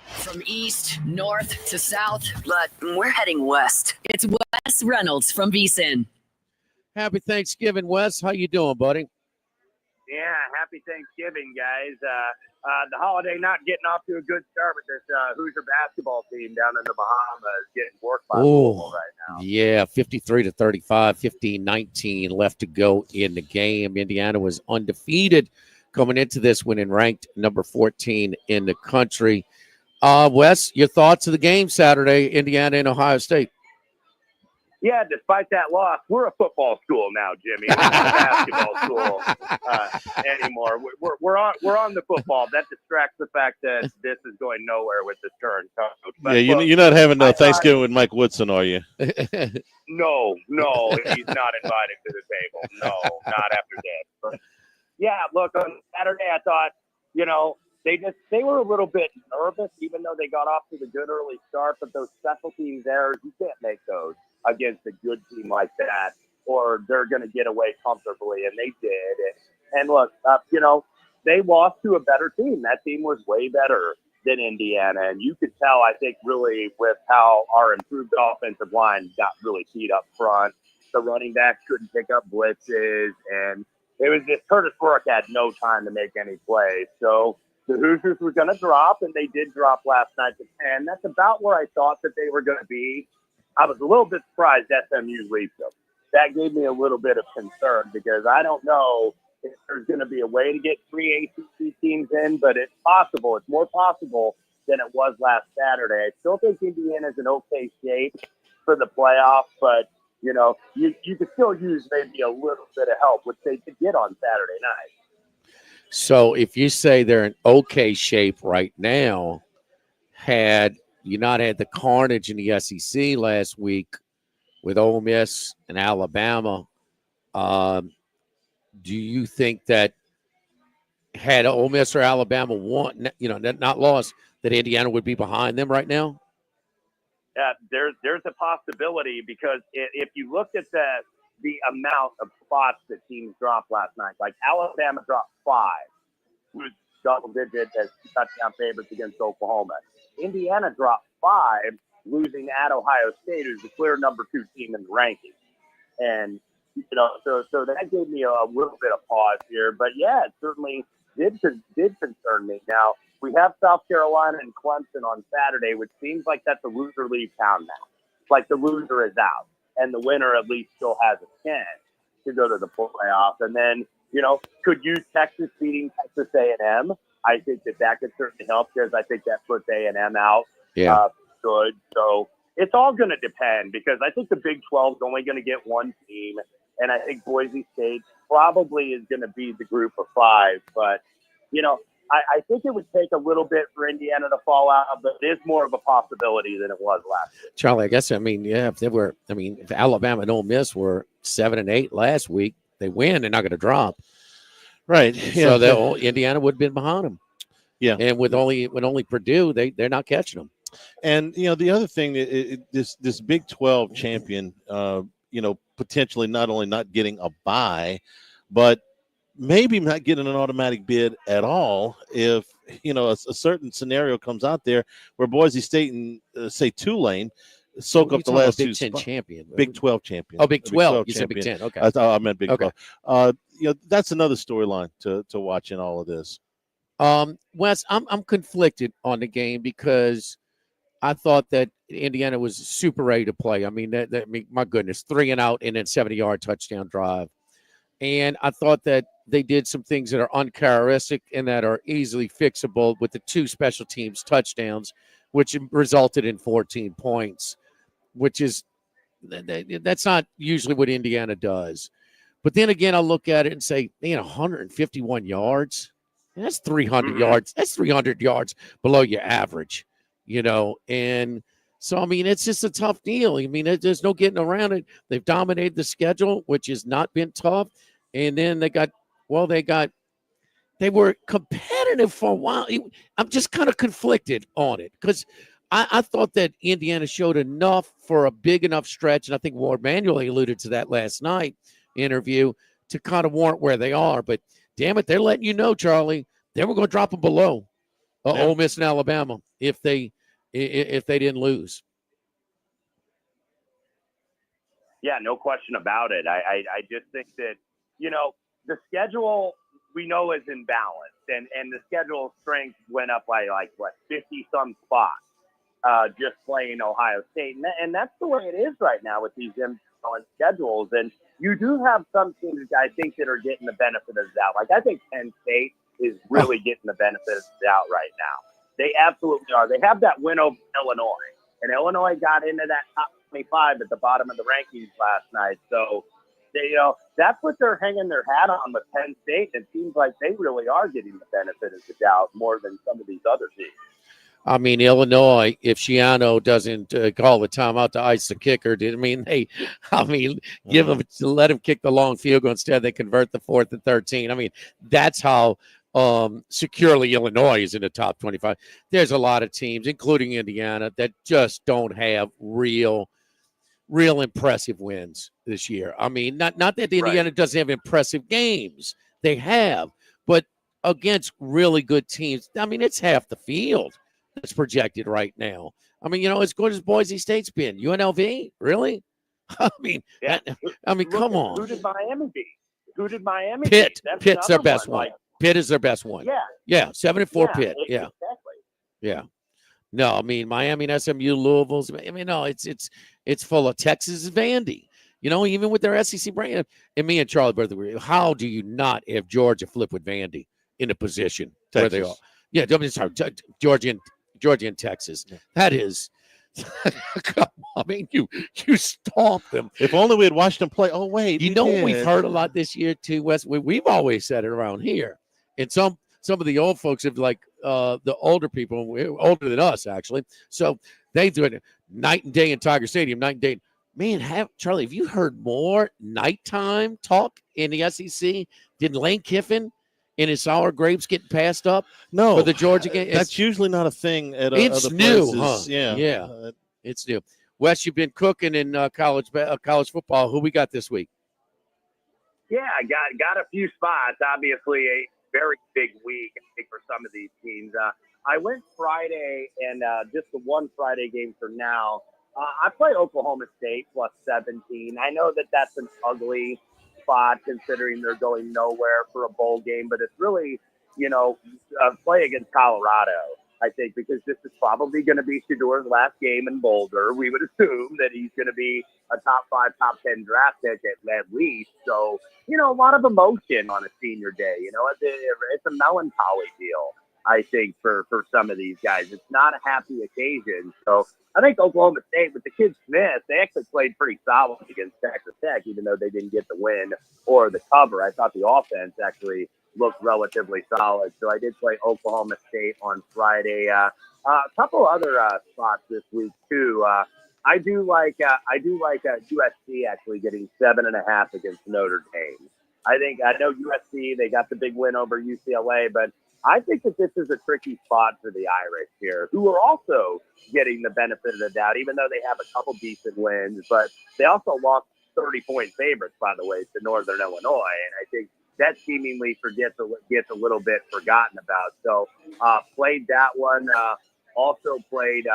From east, north to south, but we're heading west. It's Wes Reynolds from VSiN. Happy Thanksgiving, Wes. How you doing, buddy? Yeah, happy Thanksgiving, guys. The holiday not getting off to a good start with this Hoosier basketball team down in the Bahamas getting worked by Louisville right now. Yeah, 53-35, 15-19 left to go in the game. Indiana was undefeated coming into this one and ranked number 14 in the country. Wes, your thoughts of the game Saturday, Indiana and Ohio State? Yeah, despite that loss, we're a football school now, Jimmy. We're not a basketball school anymore. We're on the football. That distracts the fact that this is going nowhere with this current coach. But, yeah, you're not having no Thanksgiving with Mike Woodson, are you? No, he's not invited to the table. No, not after this. But yeah, look, on Saturday I thought, they were a little bit nervous, even though they got off to the good early start. But those special teams errors, you can't make those against a good team like that, or they're going to get away comfortably, and they did. And look, they lost to a better team. That team was way better than Indiana, and you could tell, I think, really with how our improved offensive line got really keyed up front. The running backs couldn't pick up blitzes, and it was just Curtis Burke had no time to make any plays. So the Hoosiers were going to drop, and they did drop last night to 10. That's about where I thought that they were going to be. I was a little bit surprised SMU leaves them. That gave me a little bit of concern because I don't know if there's going to be a way to get 3 ACC teams in, but it's possible. It's more possible than it was last Saturday. I still think Indiana's in okay shape for the playoffs, but, you know, you could still use maybe a little bit of help, which they could get on Saturday night. So if you say they're in okay shape right now, had you not had the carnage in the SEC last week with Ole Miss and Alabama, do you think that had Ole Miss or Alabama won, not lost, that Indiana would be behind them right now? There's a possibility because if you looked at the amount of spots that teams dropped last night, like Alabama dropped 5, who's double digit as touchdown favorites against Oklahoma. Indiana dropped 5, losing at Ohio State, who's the clear number 2 team in the rankings. And, so that gave me a little bit of pause here. But, yeah, it certainly did concern me. Now, we have South Carolina and Clemson on Saturday, which seems like that's a loser leave town now. It's like the loser is out, and the winner at least still has a chance to go to the playoffs. And then, could use Texas beating Texas A&M. I think that could certainly help because I think that puts A&M out good. So it's all going to depend because I think the Big 12 is only going to get one team, and I think Boise State probably is going to be the group of 5. But, I think it would take a little bit for Indiana to fall out, but it is more of a possibility than it was last year. Charlie, I guess, if Alabama and Ole Miss were 7 and 8 last week, they win, they're not going to drop. Right. Yeah. So Indiana would have been behind them. Yeah. And with only Purdue, they're not catching them. And, the other thing, this Big 12 champion, potentially not only not getting a bye, but maybe not getting an automatic bid at all if, a certain scenario comes out there where Boise State and, say, Tulane soak up the last Big 10 champion. Big 12 champion. Oh, Big 12. You said Big 10. Okay. I meant Big 12. That's another storyline to watch in all of this. Wes, I'm conflicted on the game because I thought that Indiana was super ready to play. I mean, my goodness, 3 and out and then 70-yard touchdown drive. And I thought that they did some things that are uncharacteristic and that are easily fixable with the 2 special teams touchdowns, which resulted in 14 points, which is that's not usually what Indiana does. But then again, I look at it and say, 151 yards. That's 300 yards. That's 300 yards below your average, And so, it's just a tough deal. There's no getting around it. They've dominated the schedule, which has not been tough. And then they were competitive for a while. I'm just kind of conflicted on it because I thought that Indiana showed enough for a big enough stretch. And I think Ward manually alluded to that last night interview to kind of warrant where they are. But damn it, they're letting you know, Charlie, they were going to drop them below Ole Miss and Alabama if they didn't lose. Yeah, no question about it. I just think that, the schedule we know is imbalanced, and the schedule strength went up by 50-some spots just playing Ohio State. And that's the way it is right now with these imbalanced schedules. And you do have some teams, I think, that are getting the benefit of the doubt. Like, I think Penn State is really getting the benefit of the doubt right now. They absolutely are. They have that win over Illinois, and Illinois got into that top 25 at the bottom of the rankings last night. So, that's what they're hanging their hat on with Penn State. It seems like they really are getting the benefit of the doubt more than some of these other teams. Illinois, if Schiano doesn't call the timeout to ice the kicker, let him kick the long field goal instead. They convert the 4th and 13. That's how securely Illinois is in the top 25. There's a lot of teams, including Indiana, that just don't have real impressive wins this year. Not that Indiana doesn't have impressive games. They have, but against really good teams, it's half the field that's projected right now. As good as Boise State's been. UNLV, really? Come on. Who did Miami beat? Pitt. That's Pitt's their best one. Pitt is their best one. Yeah. 7-4 Pitt. Exactly. Yeah. No, I mean Miami and SMU, Louisville's. I mean, no, it's full of Texas Vandy. You know, even with their SEC brand. And me and Charlie brother, how do you not have Georgia flip with Vandy in a position where they are? Yeah, I mean, sorry, Georgia and Texas. Yeah. That is. Come on, I mean, you stomped them. If only we had watched them play. Oh wait, You know what we've heard a lot this year too, Wes. We've always said it around here, and some of the old folks have like the older people, older than us actually. So they do it night and day in Tiger Stadium, night and day. Man, Charlie, have you heard more nighttime talk in the SEC? Did Lane Kiffin and his sour grapes getting passed up? No, for the Georgia game. That's usually not a thing at It's other new, places. huh? Yeah, It's new. Wes, you've been cooking in college football. Who we got this week? Yeah, I got a few spots. Obviously, a very big week, I think, for some of these teams. I went Friday, and just the one Friday game for now. I play Oklahoma State plus 17. I know that that's an ugly spot considering they're going nowhere for a bowl game, but it's really, play against Colorado, I think, because this is probably going to be Shedor's last game in Boulder. We would assume that he's going to be a top 5, top 10 draft pick at least. So, a lot of emotion on a senior day. It's a melancholy deal, I think, for some of these guys. It's not a happy occasion. So I think Oklahoma State, with the kid Smith, they actually played pretty solid against Texas Tech, even though they didn't get the win or the cover. I thought the offense actually looked relatively solid. So I did play Oklahoma State on Friday. A couple other spots this week too. I do like USC actually getting 7.5 against Notre Dame. I know USC, they got the big win over UCLA, but I think that this is a tricky spot for the Irish here, who are also getting the benefit of the doubt, even though they have a couple decent wins, but they also lost 30-point favorites, by the way, to Northern Illinois. And I think that seemingly gets a little bit forgotten about. So played that one. Also played,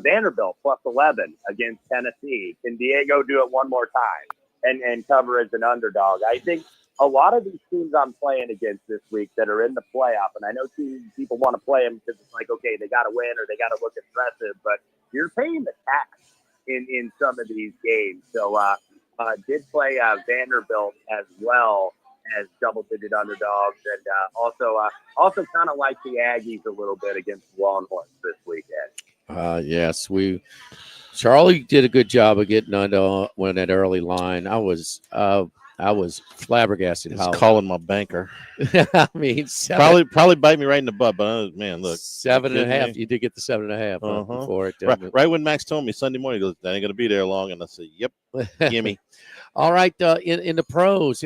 Vanderbilt plus 11 against Tennessee. Can Diego do it one more time and cover as an underdog? I think a lot of these teams I'm playing against this week that are in the playoff, and I know people want to play them because it's like, okay, they got to win or they got to look impressive, but you're paying the tax in some of these games. So did play Vanderbilt as well as double-digit underdogs, and also kind of like the Aggies a little bit against Longhorns this weekend. Yes, Charlie did a good job of getting on that early line. I was flabbergasted. He's calling my banker. I mean, probably bite me right in the butt. But man, look, 7.5. You did get the 7.5 for it. Right when Max told me Sunday morning, he goes, "That ain't gonna be there long," and I said, "Yep, gimme." All right, in the pros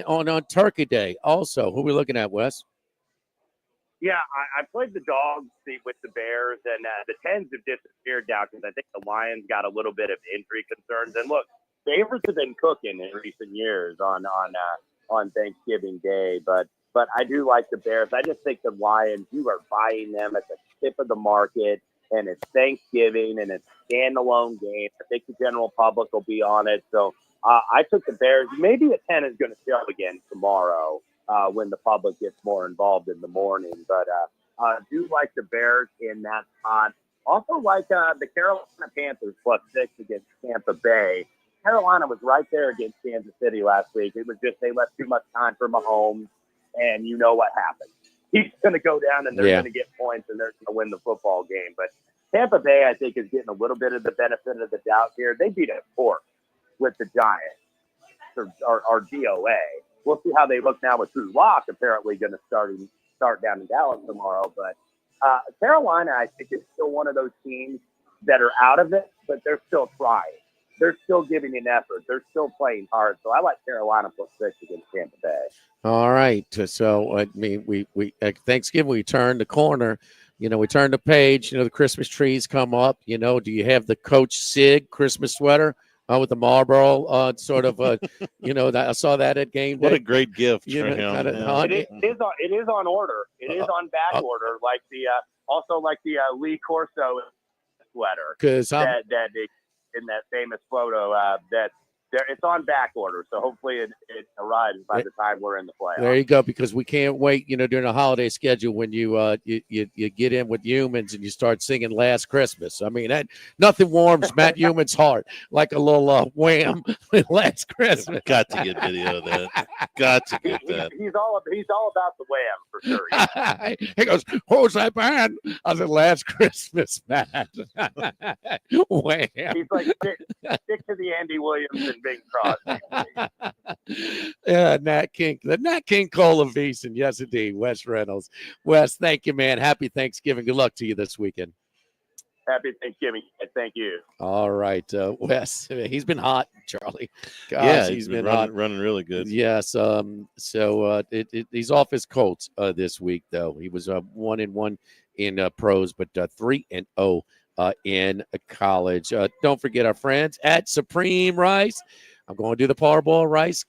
on Turkey Day. Also, who are we looking at, Wes? Yeah, I played the dogs with the Bears, and the 10s have disappeared now because I think the Lions got a little bit of injury concerns. And look, favorites have been cooking in recent years on Thanksgiving Day, but I do like the Bears. I just think the Lions, you are buying them at the tip of the market, and it's Thanksgiving, and it's a standalone game. I think the general public will be on it. So I took the Bears. Maybe a 10 is going to show again tomorrow when the public gets more involved in the morning. But I do like the Bears in that spot. Also like the Carolina Panthers plus 6 against Tampa Bay. Carolina was right there against Kansas City last week. It was just they left too much time for Mahomes, and you know what happened. He's going to go down, and they're going to get points, and they're going to win the football game. But Tampa Bay, I think, is getting a little bit of the benefit of the doubt here. They beat a fork with the Giants, or DOA. We'll see how they look now with Drew Lock apparently going to start down in Dallas tomorrow. But Carolina, I think, is still one of those teams that are out of it, but they're still trying. They're still giving an effort. They're still playing hard. So I like Carolina plus 6 against Tampa Bay. All right. So, I mean, we at Thanksgiving, we turned the corner. We turn the page. The Christmas trees come up. Do you have the Coach Sig Christmas sweater with the Marlboro sort of, I saw that at game day. What a great gift for him. It is on order. It is on back order, like the Lee Corso sweater. Because that in that famous photo that it's on back order, so hopefully it arrives by the time we're in the playoffs. There you go, because we can't wait, during the holiday schedule when you get in with humans and you start singing Last Christmas. I mean, nothing warms Matt Human's heart like a little Wham Last Christmas. Got to get video of that. Got to get that. He's all about the Wham for sure. He goes, "Who's that band?" I said, "Last Christmas, Matt." Wham. He's like, stick to the Andy Williams and Bing Crosby. Yeah, Nat King, the Nat King Cole of Beeson. Yes, indeed. Wes Reynolds. Wes, thank you, man. Happy Thanksgiving. Good luck to you this weekend. Happy Thanksgiving. Thank you. All right, Wes. He's been hot, Charlie. Gosh, he's been hot. running really good. Yes. So he's off his Colts this week, though. He was 1-1 in pros, but 3-0 in college. Don't forget our friends at Supreme Rice. I'm going to do the parboil rice.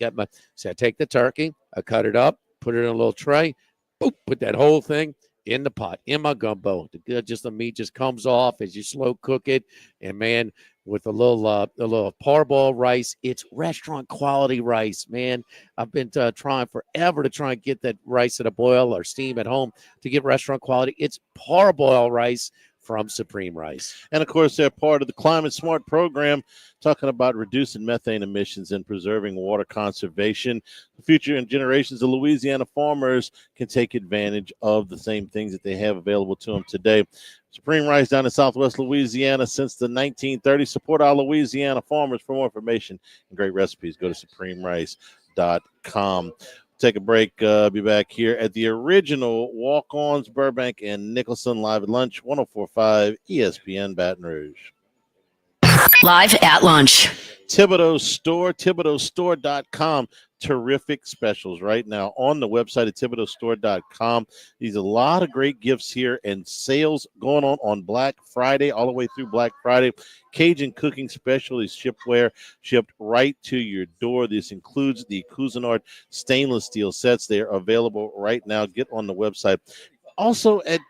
So I take the turkey, I cut it up, put it in a little tray, boop, put that whole thing in the pot, in my gumbo. The meat just comes off as you slow cook it. And, man, with a little parboil rice, it's restaurant quality rice, man. I've been trying forever to try and get that rice at a boil or steam at home to get restaurant quality. It's parboil rice from Supreme Rice. And, of course, they're part of the Climate Smart program, talking about reducing methane emissions and preserving water conservation. The future and generations of Louisiana farmers can take advantage of the same things that they have available to them today. Supreme Rice down in Southwest Louisiana since the 1930s. Support our Louisiana farmers. For more information and great recipes, go to supremerice.com. Take a break. Be back here at the original Walk-Ons, Burbank and Nicholson, live at lunch, 104.5 ESPN Baton Rouge. Live at lunch. Thibodeau Store, ThibodeauStore.com. Terrific specials right now on the website at ThibodeauStore.com. These are a lot of great gifts here and sales going on Black Friday, all the way through Black Friday. Cajun cooking special is shipped right to your door. This includes the Cuisinart stainless steel sets. They are available right now. Get on the website. Also, at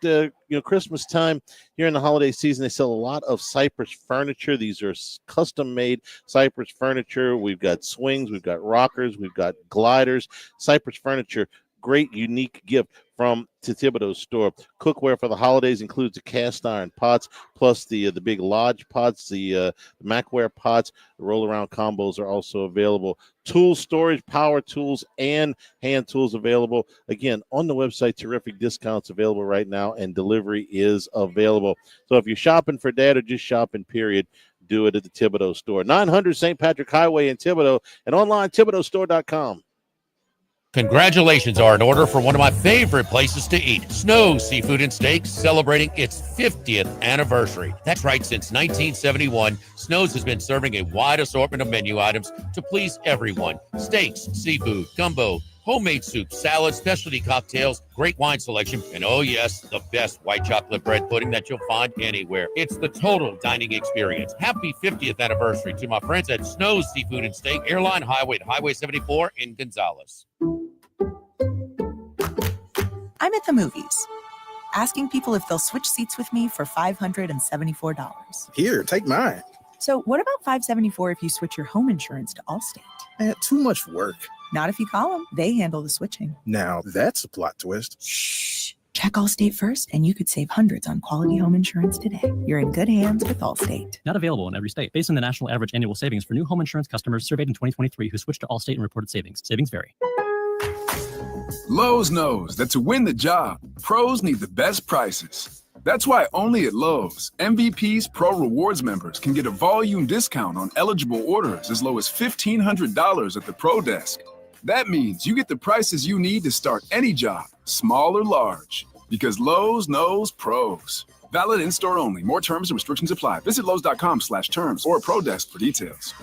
Christmas time, here in the holiday season, they sell a lot of Cypress furniture. These are custom-made Cypress furniture. We've got swings, we've got rockers, we've got gliders. Cypress furniture, great, unique gift from Thibodeau Store. Cookware for the holidays includes the cast iron pots, plus the big lodge pots, the Macware pots. The roll-around combos are also available. Tool storage, power tools, and hand tools available. Again, on the website, terrific discounts available right now, and delivery is available. So if you're shopping for dad or just shopping, period, do it at the Thibodeau Store. 900 St. Patrick Highway in Thibodeau, and online, ThibodeauStore.com. Congratulations are in order for one of my favorite places to eat, Snow's Seafood and Steaks, celebrating its 50th anniversary. That's right, since 1971, Snow's has been serving a wide assortment of menu items to please everyone. Steaks, seafood, gumbo, homemade soup, salads, specialty cocktails, great wine selection, and oh yes, the best white chocolate bread pudding that you'll find anywhere. It's the total dining experience. Happy 50th anniversary to my friends at Snow's Seafood and Steak, Airline Highway at Highway 74 in Gonzales. I'm at the movies, asking people if they'll switch seats with me for $574. Here, take mine. So what about $574 if you switch your home insurance to Allstate? Too much work. Not if you call them. They handle the switching. Now, that's a plot twist. Shh. Check Allstate first, and you could save hundreds on quality home insurance today. You're in good hands with Allstate. Not available in every state. Based on the national average annual savings for new home insurance customers surveyed in 2023 who switched to Allstate and reported savings. Savings vary. Lowe's knows that to win the job, pros need the best prices. That's why only at Lowe's, MVP's Pro Rewards members can get a volume discount on eligible orders as low as $1,500 at the Pro Desk. That means you get the prices you need to start any job, small or large, because Lowe's knows pros. Valid in-store only. More terms and restrictions apply. Visit Lowe's.com/terms or Pro Desk for details.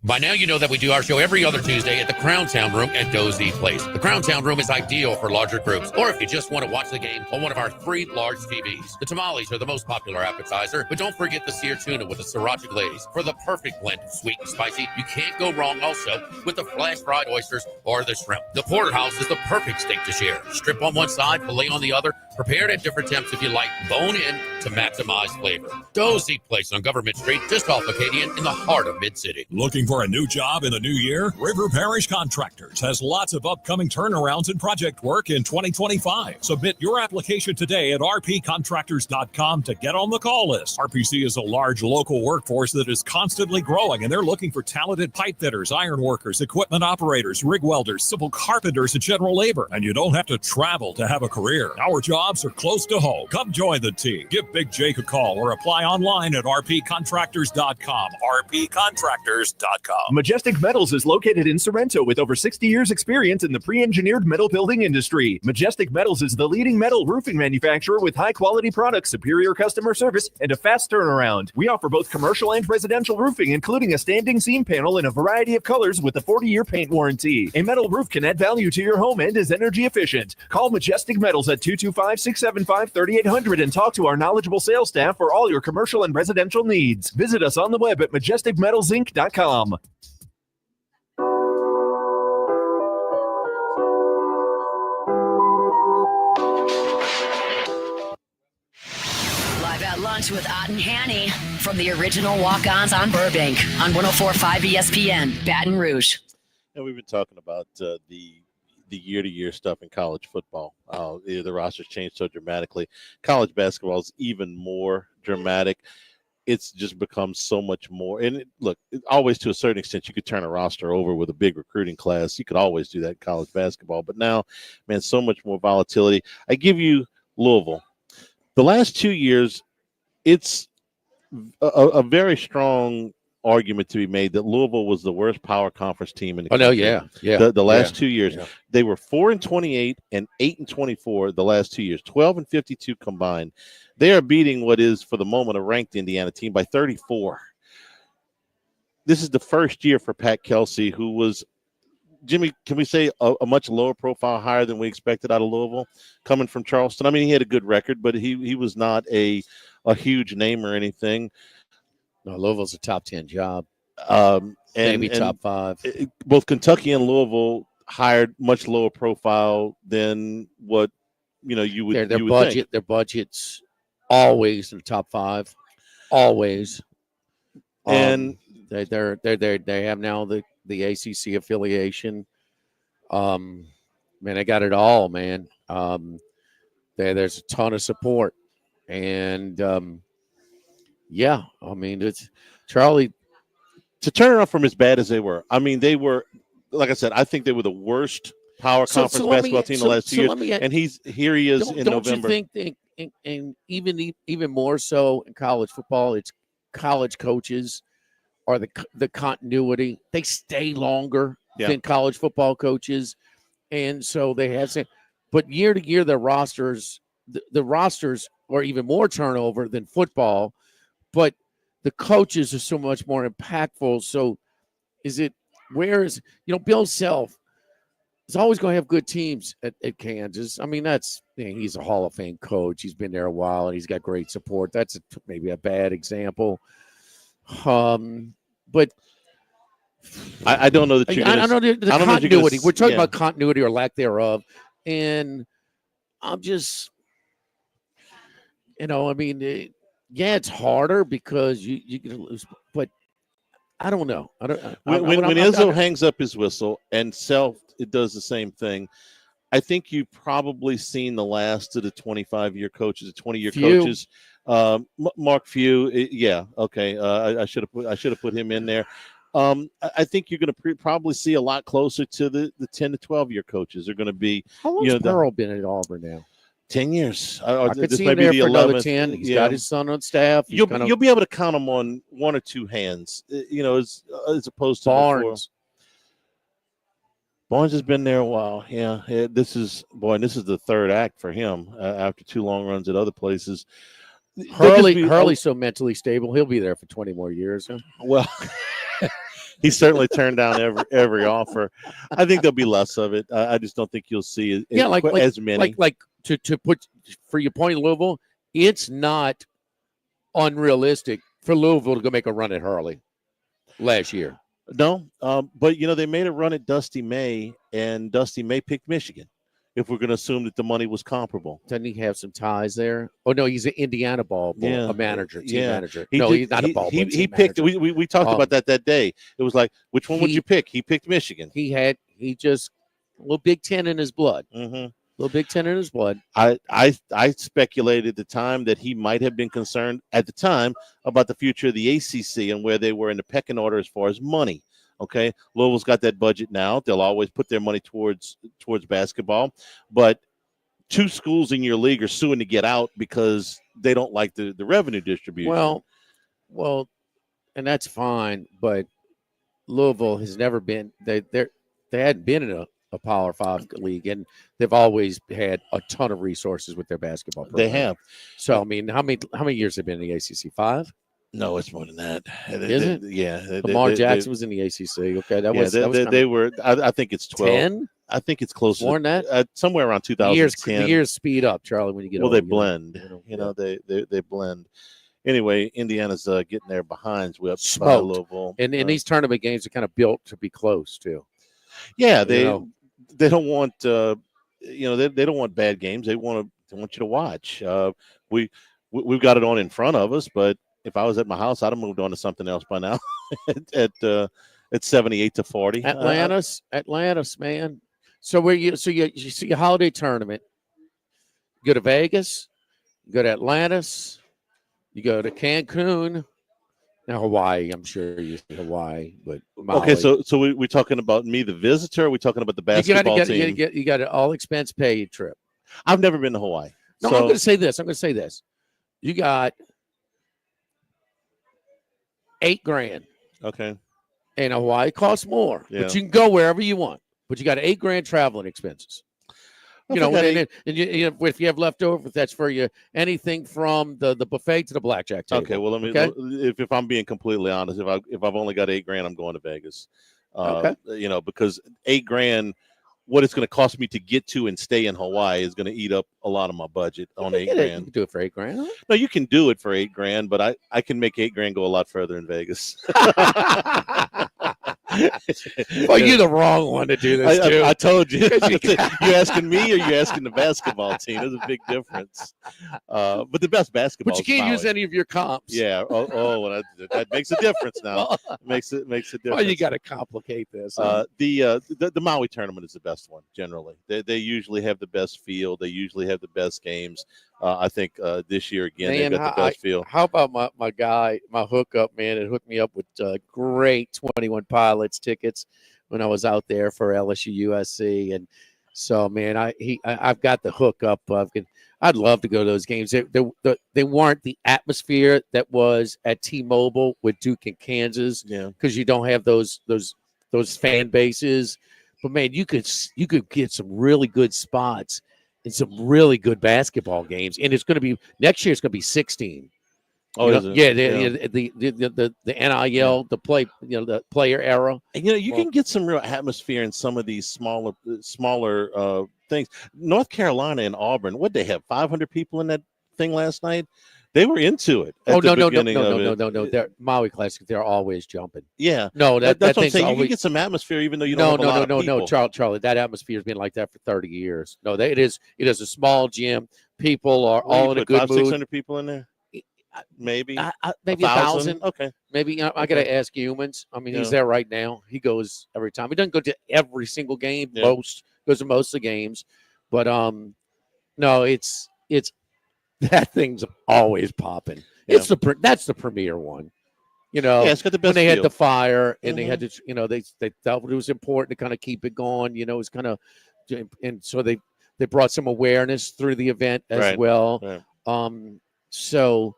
By now, you know that we do our show every other Tuesday at the Crown Town Room at Dozy Place. The Crown Town Room is ideal for larger groups, or if you just want to watch the game on one of our 3 large TVs. The tamales are the most popular appetizer, but don't forget the seared tuna with the sriracha glaze for the perfect blend of sweet and spicy. You can't go wrong also with the flash-fried oysters or the shrimp. The porterhouse is the perfect steak to share. Strip on one side, filet on the other, Prepared at different temps if you like, bone in to maximize flavor. Doe's Eat Place on Government Street, just off Acadian in the heart of Mid-City. Looking for a new job in the new year? River Parish Contractors has lots of upcoming turnarounds and project work in 2025. Submit your application today at rpcontractors.com to get on the call list. RPC is a large local workforce that is constantly growing, and they're looking for talented pipe fitters, iron workers, equipment operators, rig welders, civil carpenters, and general labor. And you don't have to travel to have a career. Our jobs are close to home. Come join the team. Give Big Jake a call or apply online at rpcontractors.com. rpcontractors.com. Majestic Metals is located in Sorrento with over 60 years experience in the pre-engineered metal building industry. Majestic Metals is the leading metal roofing manufacturer with high-quality products, superior customer service, and a fast turnaround. We offer both commercial and residential roofing, including a standing seam panel in a variety of colors with a 40-year paint warranty. A metal roof can add value to your home and is energy efficient. Call Majestic Metals at 225-675-3800 and talk to our knowledgeable sales staff for all your commercial and residential needs. Visit us on the web at majesticmetalsinc.com. Live at lunch with Ott and Hanny from the original Walk-Ons on Burbank on 104.5 ESPN, Baton Rouge. And we've been talking about the year-to-year stuff in college football. The rosters changed so dramatically. College basketball is even more dramatic. It's just become so much more. And look, always to a certain extent, you could turn a roster over with a big recruiting class. You could always do that in college basketball. But now, man, so much more volatility. I give you Louisville. The last 2 years, it's a very strong argument to be made that Louisville was the worst power conference team in the country. The last 2 years. Yeah. They were 4-28 and 8-24 the last 2 years, 12-52 combined. They are beating what is, for the moment, a ranked Indiana team by 34. This is the first year for Pat Kelsey, who was, Jimmy, can we say a much lower profile, higher than we expected out of Louisville, coming from Charleston? I mean, he had a good record, but he was not a huge name or anything. No, Louisville's a top 10 job. Maybe top 5. Both Kentucky and Louisville hired much lower profile than what you would. Their you would budget, think. their budget's always in the top 5, always. And they have now the ACC affiliation. Man, they got it all, man. There's a ton of support, and yeah, I mean, it's Charlie. To turn it off from as bad as they were. I mean, they were, like I said, I think they were the worst power conference basketball team the last 2 years. And he is in November. Don't you think, and even more so in college football, it's college coaches are the continuity. They stay longer than college football coaches, and so they have. But year to year, the rosters are even more turnover than football. But the coaches are so much more impactful. So Bill Self is always going to have good teams at Kansas. I mean, he's a Hall of Fame coach. He's been there a while, and he's got great support. That's maybe a bad example. But I don't know that you're going to – I don't know the continuity. We're talking about continuity or lack thereof. And I'm just – I mean – it's harder because you can lose, but I don't know. When Izzo hangs up his whistle and Self it does the same thing, I think you've probably seen the last of the 25-year coaches, the 20-year coaches. Mark Few, okay. I should have put him in there. I think you're going to probably see a lot closer to the 10 to 12-year coaches. They're going to be. How long has Pearl been at Auburn now? 10 years. I could see him there for another 10. He's got his son on staff. You'll be able to count them on one or two hands, as opposed to Barnes. Barnes has been there a while. Yeah, this is the third act for him after 2 long runs at other places. Hurley's so mentally stable. He'll be there for 20 more years. Huh? Well, he certainly turned down every offer. I think there'll be less of it. I just don't think you'll see as many. To put for your point, Louisville, it's not unrealistic for Louisville to go make a run at Hurley last year. No, but they made a run at Dusty May, and Dusty May picked Michigan. if we're going to assume that the money was comparable. Doesn't he have some ties there? Oh no, he's an Indiana ball, Yeah. a manager, team manager. He No, did- he's not a ball. He, boy, he team picked. manager. We talked about that day. It was like, which one would he- you pick? He picked Michigan. He just a little Big Ten in his blood. Mm-hmm. Little Big Ten in his blood. I speculated at the time that he might have been concerned at the time about the future of the ACC and where they were in the pecking order as far as money. Okay, Louisville's got that budget now. They'll always put their money towards basketball, but 2 schools in your league are suing to get out because they don't like the revenue distribution. Well, and that's fine, but Louisville has never been they hadn't been in a Power 5 league, and they've always had a ton of resources with their basketball program. They have. So I mean, how many years have been in the ACC? 5? No, it's more than that. Is it? Yeah. Lamar Jackson was in the ACC. Okay, that was they were. I think it's 12. 10. I think it's closer. More than that? Somewhere around 2010. The years speed up, Charlie. When you get older, older, they blend. They blend. Anyway, Indiana's getting their behinds whipped by smoked. Louisville. And these tournament games are kind of built to be close too. Yeah, they don't want they don't want bad games. They want you to watch. We've got it on in front of us, but if I was at my house, I'd have moved on to something else by now. at 78-40. Atlantis, man. So you see a holiday tournament. You go to Vegas, you go to Atlantis, you go to Cancun. Now Hawaii, I'm sure you see Hawaii, but Maui. Okay, so we're talking about me, the visitor. Or we're talking about the basketball team. You got an all expense paid trip. I've never been to Hawaii. No, I'm going to say this. You got $8,000. Okay. And Hawaii costs more, Yeah. but you can go wherever you want. But you got $8,000 traveling expenses. You know, and if you have leftover, that's for you. Anything from the buffet to the blackjack table. Okay, well, let me. If I'm being completely honest, if I've only got $8,000, I'm going to Vegas. Okay. Because $8,000, what it's going to cost me to get to and stay in Hawaii is going to eat up a lot of my budget on $8,000. You can do it for $8,000. Huh? No, you can do it for $8,000, but I can make $8,000 go a lot further in Vegas. Well, you're the wrong one to do this too. I told you. You asking me or you asking the basketball team? There's a big difference. But the best basketball. But you can't use any of your comps. Yeah. Well, that makes a difference now. Makes a difference. Well, you got to complicate this. The Maui tournament is the best one generally. They usually have the best field. They usually have the best games. I think this year again they've got the best field. How about my guy, my hookup man? It hooked me up with great 21 Pilots tickets when I was out there for LSU USC, and so man, I've got the hookup. I'd love to go to those games. They weren't the atmosphere that was at T-Mobile with Duke and Kansas, because you don't have those fan bases. But man, you could get some really good spots and some really good basketball games, and it's going to be next year. It's going to be 16. Oh, is it? The NIL, the play, the player era. And you can get some real atmosphere in some of these smaller things. North Carolina and Auburn, what they have 500 people in that thing last night. They were into it. No. They're Maui Classic. They're always jumping. Yeah. No, that's what I'm saying. Always... You can get some atmosphere even though you don't have a lot of people. Charlie. That atmosphere has been like that for 30 years. No, it is a small gym. People are all in a good mood. 600 people in there. Maybe 1,000. Okay. Maybe I got to ask Humans. I mean, he's there right now. He goes every time. He doesn't go to every single game. Yeah. Goes to most of the games, but no, it's that thing's always popping. Yeah. That's the premier one. It's got the best when they had field. the fire and they had to, they felt it was important to kind of keep it going. It's kind of, and so they brought some awareness through the event as well. Right.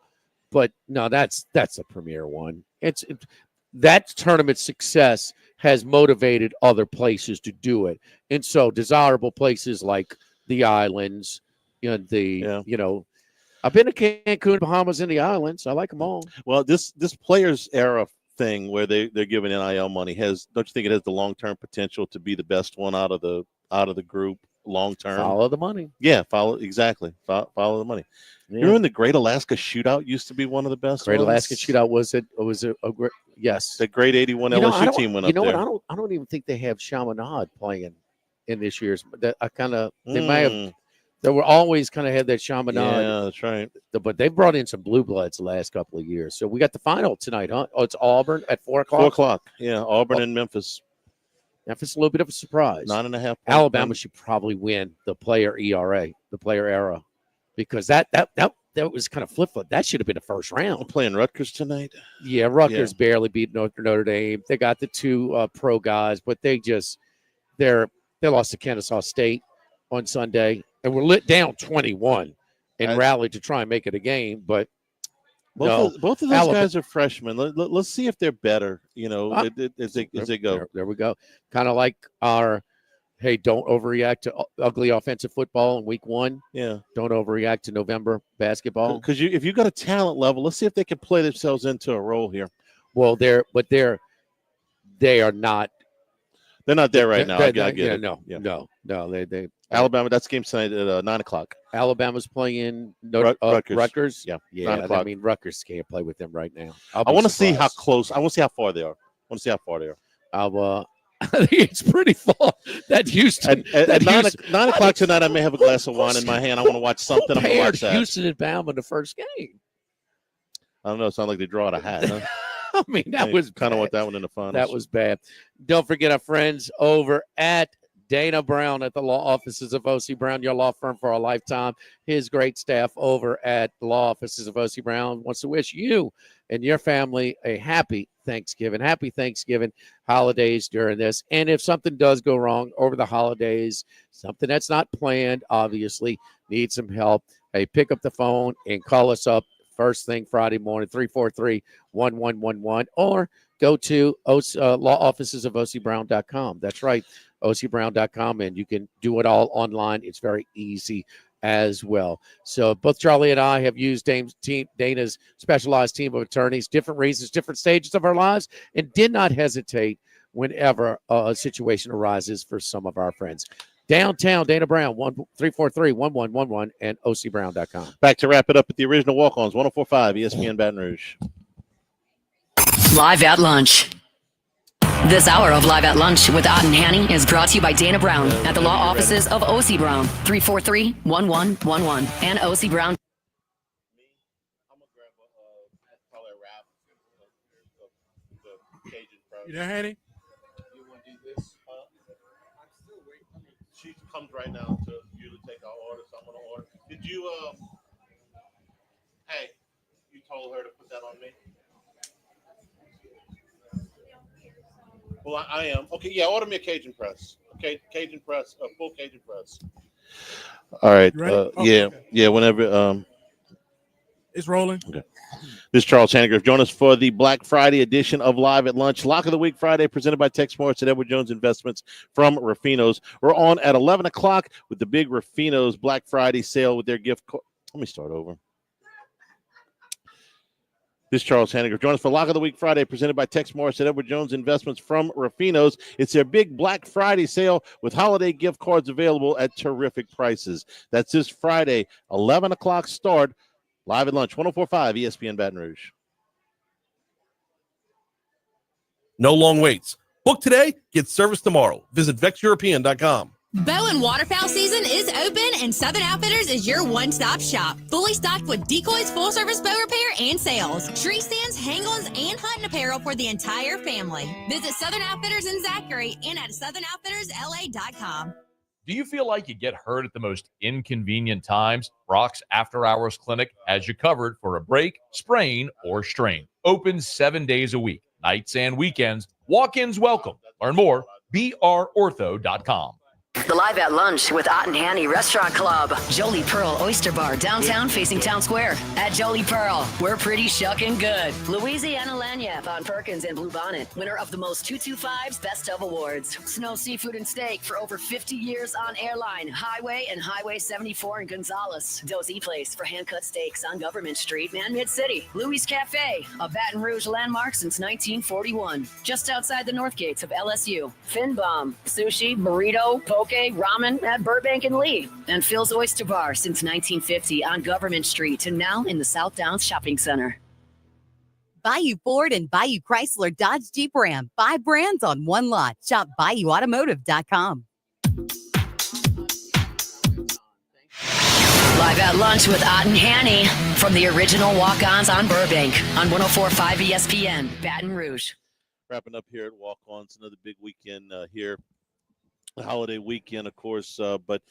But no, that's the premier one. That tournament success has motivated other places to do it, and so desirable places like the islands, I've been to Cancun, Bahamas, and the islands. I like them all. Well, this players era thing where they're giving NIL money don't you think it has the long-term potential to be the best one out of the group long-term? Follow the money. Yeah, follow the money. Yeah. You remember the Great Alaska Shootout used to be one of the best. Great ones? Alaska Shootout was a great, yes. The Great 81 LSU team went up there. What? I don't even think they have Chaminade playing in this year's. That I kind of they may have. They were always kind of had that chaminade. Yeah, that's right. But they brought in some blue bloods the last couple of years. So we got the final tonight, huh? Oh, it's Auburn at 4 o'clock. 4 o'clock. Yeah, Auburn and Memphis. Memphis a little bit of a surprise. 9.5. Alabama should probably win the player ERA, the player era, because that was kind of flip-flop. That should have been a first round. We're playing Rutgers tonight. Yeah, Rutgers barely beat Notre Dame. They got the two pro guys, but they lost to Kennesaw State on Sunday, and were lit down 21 and rallied to try and make it a game. But both of those guys are freshmen. Let's see if they're better. You know, as they go. There we go. Kind of like our. Hey, don't overreact to ugly offensive football in week 1. Yeah. Don't overreact to November basketball. Because if you got a talent level, let's see if they can play themselves into a role here. Well, they are not. They're not there right now. I get it. No. They Alabama. That's game tonight at 9 o'clock. Alabama's playing Rutgers. Yeah. 9 o'clock. I mean, Rutgers can't play with them right now. I want to see how close. I want to see how far they are. I think it's pretty far. That Houston at 9 o'clock tonight. I may have a glass of wine in my hand. I want to watch something. I'm going to watch that. Houston and Bama in the first game. I don't know. It sounds like they draw out a hat. Huh? I mean, that was kind of want that one in the finals. That was bad. Don't forget our friends over at Dana Brown at the law offices of O.C. Brown, your law firm for a lifetime. His great staff over at the law offices of O.C. Brown wants to wish you and your family a happy Thanksgiving holidays during this. And if something does go wrong over the holidays, something that's not planned, obviously need some help, hey, pick up the phone and call us up first thing Friday morning, 343-1111, or go to law offices of ocbrown.com. That's right, ocbrown.com, and you can do it all online. It's very easy as well. So both Charlie and I have used Dana's specialized team of attorneys, different reasons, different stages of our lives, and did not hesitate whenever a situation arises for some of our friends. Downtown, Dana Brown, 343-1111, and ocbrown.com. Back to wrap it up at the original Walk-Ons, 104.5 ESPN Baton Rouge. Live at Lunch. This hour of Live at Lunch with Ott and Hanny is brought to you by Dana Brown at the law offices of O.C. Brown, 343-1111, and O.C. Brown. You there, Hanny? She comes right now to you to take our order, so I'm going to order. Did you, hey, you told her to put that on me? Well, I am. Okay, yeah, order me a Cajun press. Okay, Cajun press, a full Cajun press. All right. Yeah, whenever. It's rolling. Okay. This is Charles Hanagriff. Join us for the Black Friday edition of Live at Lunch. Lock of the Week Friday, presented by Tex Morris at Edward Jones Investments from Ruffino's. We're on at 11 o'clock with the big Ruffino's Black Friday sale with their gift. Let me start over. This is Charles Hanagriff. Join us for Lock of the Week Friday, presented by Tex Morris at Edward Jones Investments from Ruffino's. It's their big Black Friday sale with holiday gift cards available at terrific prices. That's this Friday, 11 o'clock start. Live at Lunch, 104.5 ESPN Baton Rouge. No long waits. Book today, get service tomorrow. Visit VexEuropean.com. Bow and waterfowl season is open, and Southern Outfitters is your one-stop shop. Fully stocked with decoys, full-service bow repair, and sales. Tree stands, hang-ons, and hunting apparel for the entire family. Visit Southern Outfitters in Zachary and at SouthernOutfittersLA.com. Do you feel like you get hurt at the most inconvenient times? Brock's After Hours Clinic has you covered for a break, sprain, or strain. Open 7 days a week, nights and weekends. Walk-ins welcome. Learn more, brortho.com. The Live at Lunch with Ott and Hanny Restaurant Club. Jolie Pearl Oyster Bar, downtown facing Town Square. At Jolie Pearl, we're pretty shucking good. Louisiana Lanyap on Perkins and Bluebonnet. Winner of the most 225's Best of Awards. Snow Seafood and Steak for over 50 years on Airline, Highway, and Highway 74 in Gonzales. Dozy Place for hand-cut steaks on Government Street and Mid-City. Louis Cafe, a Baton Rouge landmark since 1941. Just outside the north gates of LSU. Fin Bomb, sushi, burrito, poke, ramen at Burbank and Lee, and Phil's Oyster Bar since 1950 on Government Street and now in the South Downs Shopping Center. Bayou Ford and Bayou Chrysler Dodge Jeep Ram. 5 brands on one lot. Shop BayouAutomotive.com. Live at lunch with Ott and Hanny from the original Walk-Ons on Burbank on 104.5 ESPN, Baton Rouge. Wrapping up here at Walk-Ons, another big weekend here. The holiday weekend, of course, but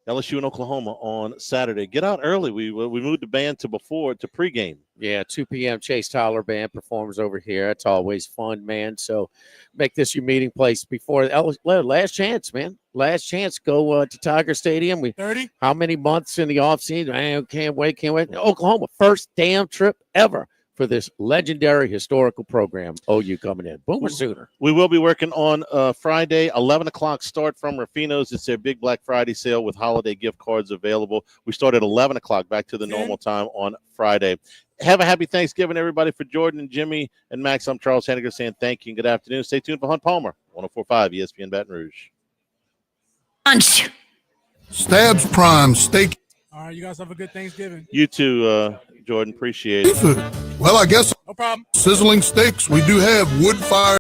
LSU and Oklahoma on Saturday. Get out early. We moved the band to pregame. Yeah, 2 p.m. Chase Tyler Band performs over here. It's always fun, man. So make this your meeting place before last chance, man. Last chance. Go to Tiger Stadium. 30? How many months in the offseason? Man, can't wait. Oklahoma, first damn trip ever for this legendary historical program. OU coming in. Boomer Sooner. We will be working on Friday, 11 o'clock start from Rufino's. It's their big Black Friday sale with holiday gift cards available. We start at 11 o'clock, back to the normal time on Friday. Have a happy Thanksgiving, everybody. For Jordan and Jimmy and Max, I'm Charles Hanagriff saying thank you and good afternoon. Stay tuned for Hunt Palmer, 104.5 ESPN Baton Rouge. Lunch. Stabs Prime Steak. All right, you guys have a good Thanksgiving. You too, Jordan. Appreciate it. Well, I guess no problem. Sizzling steaks. We do have wood fire.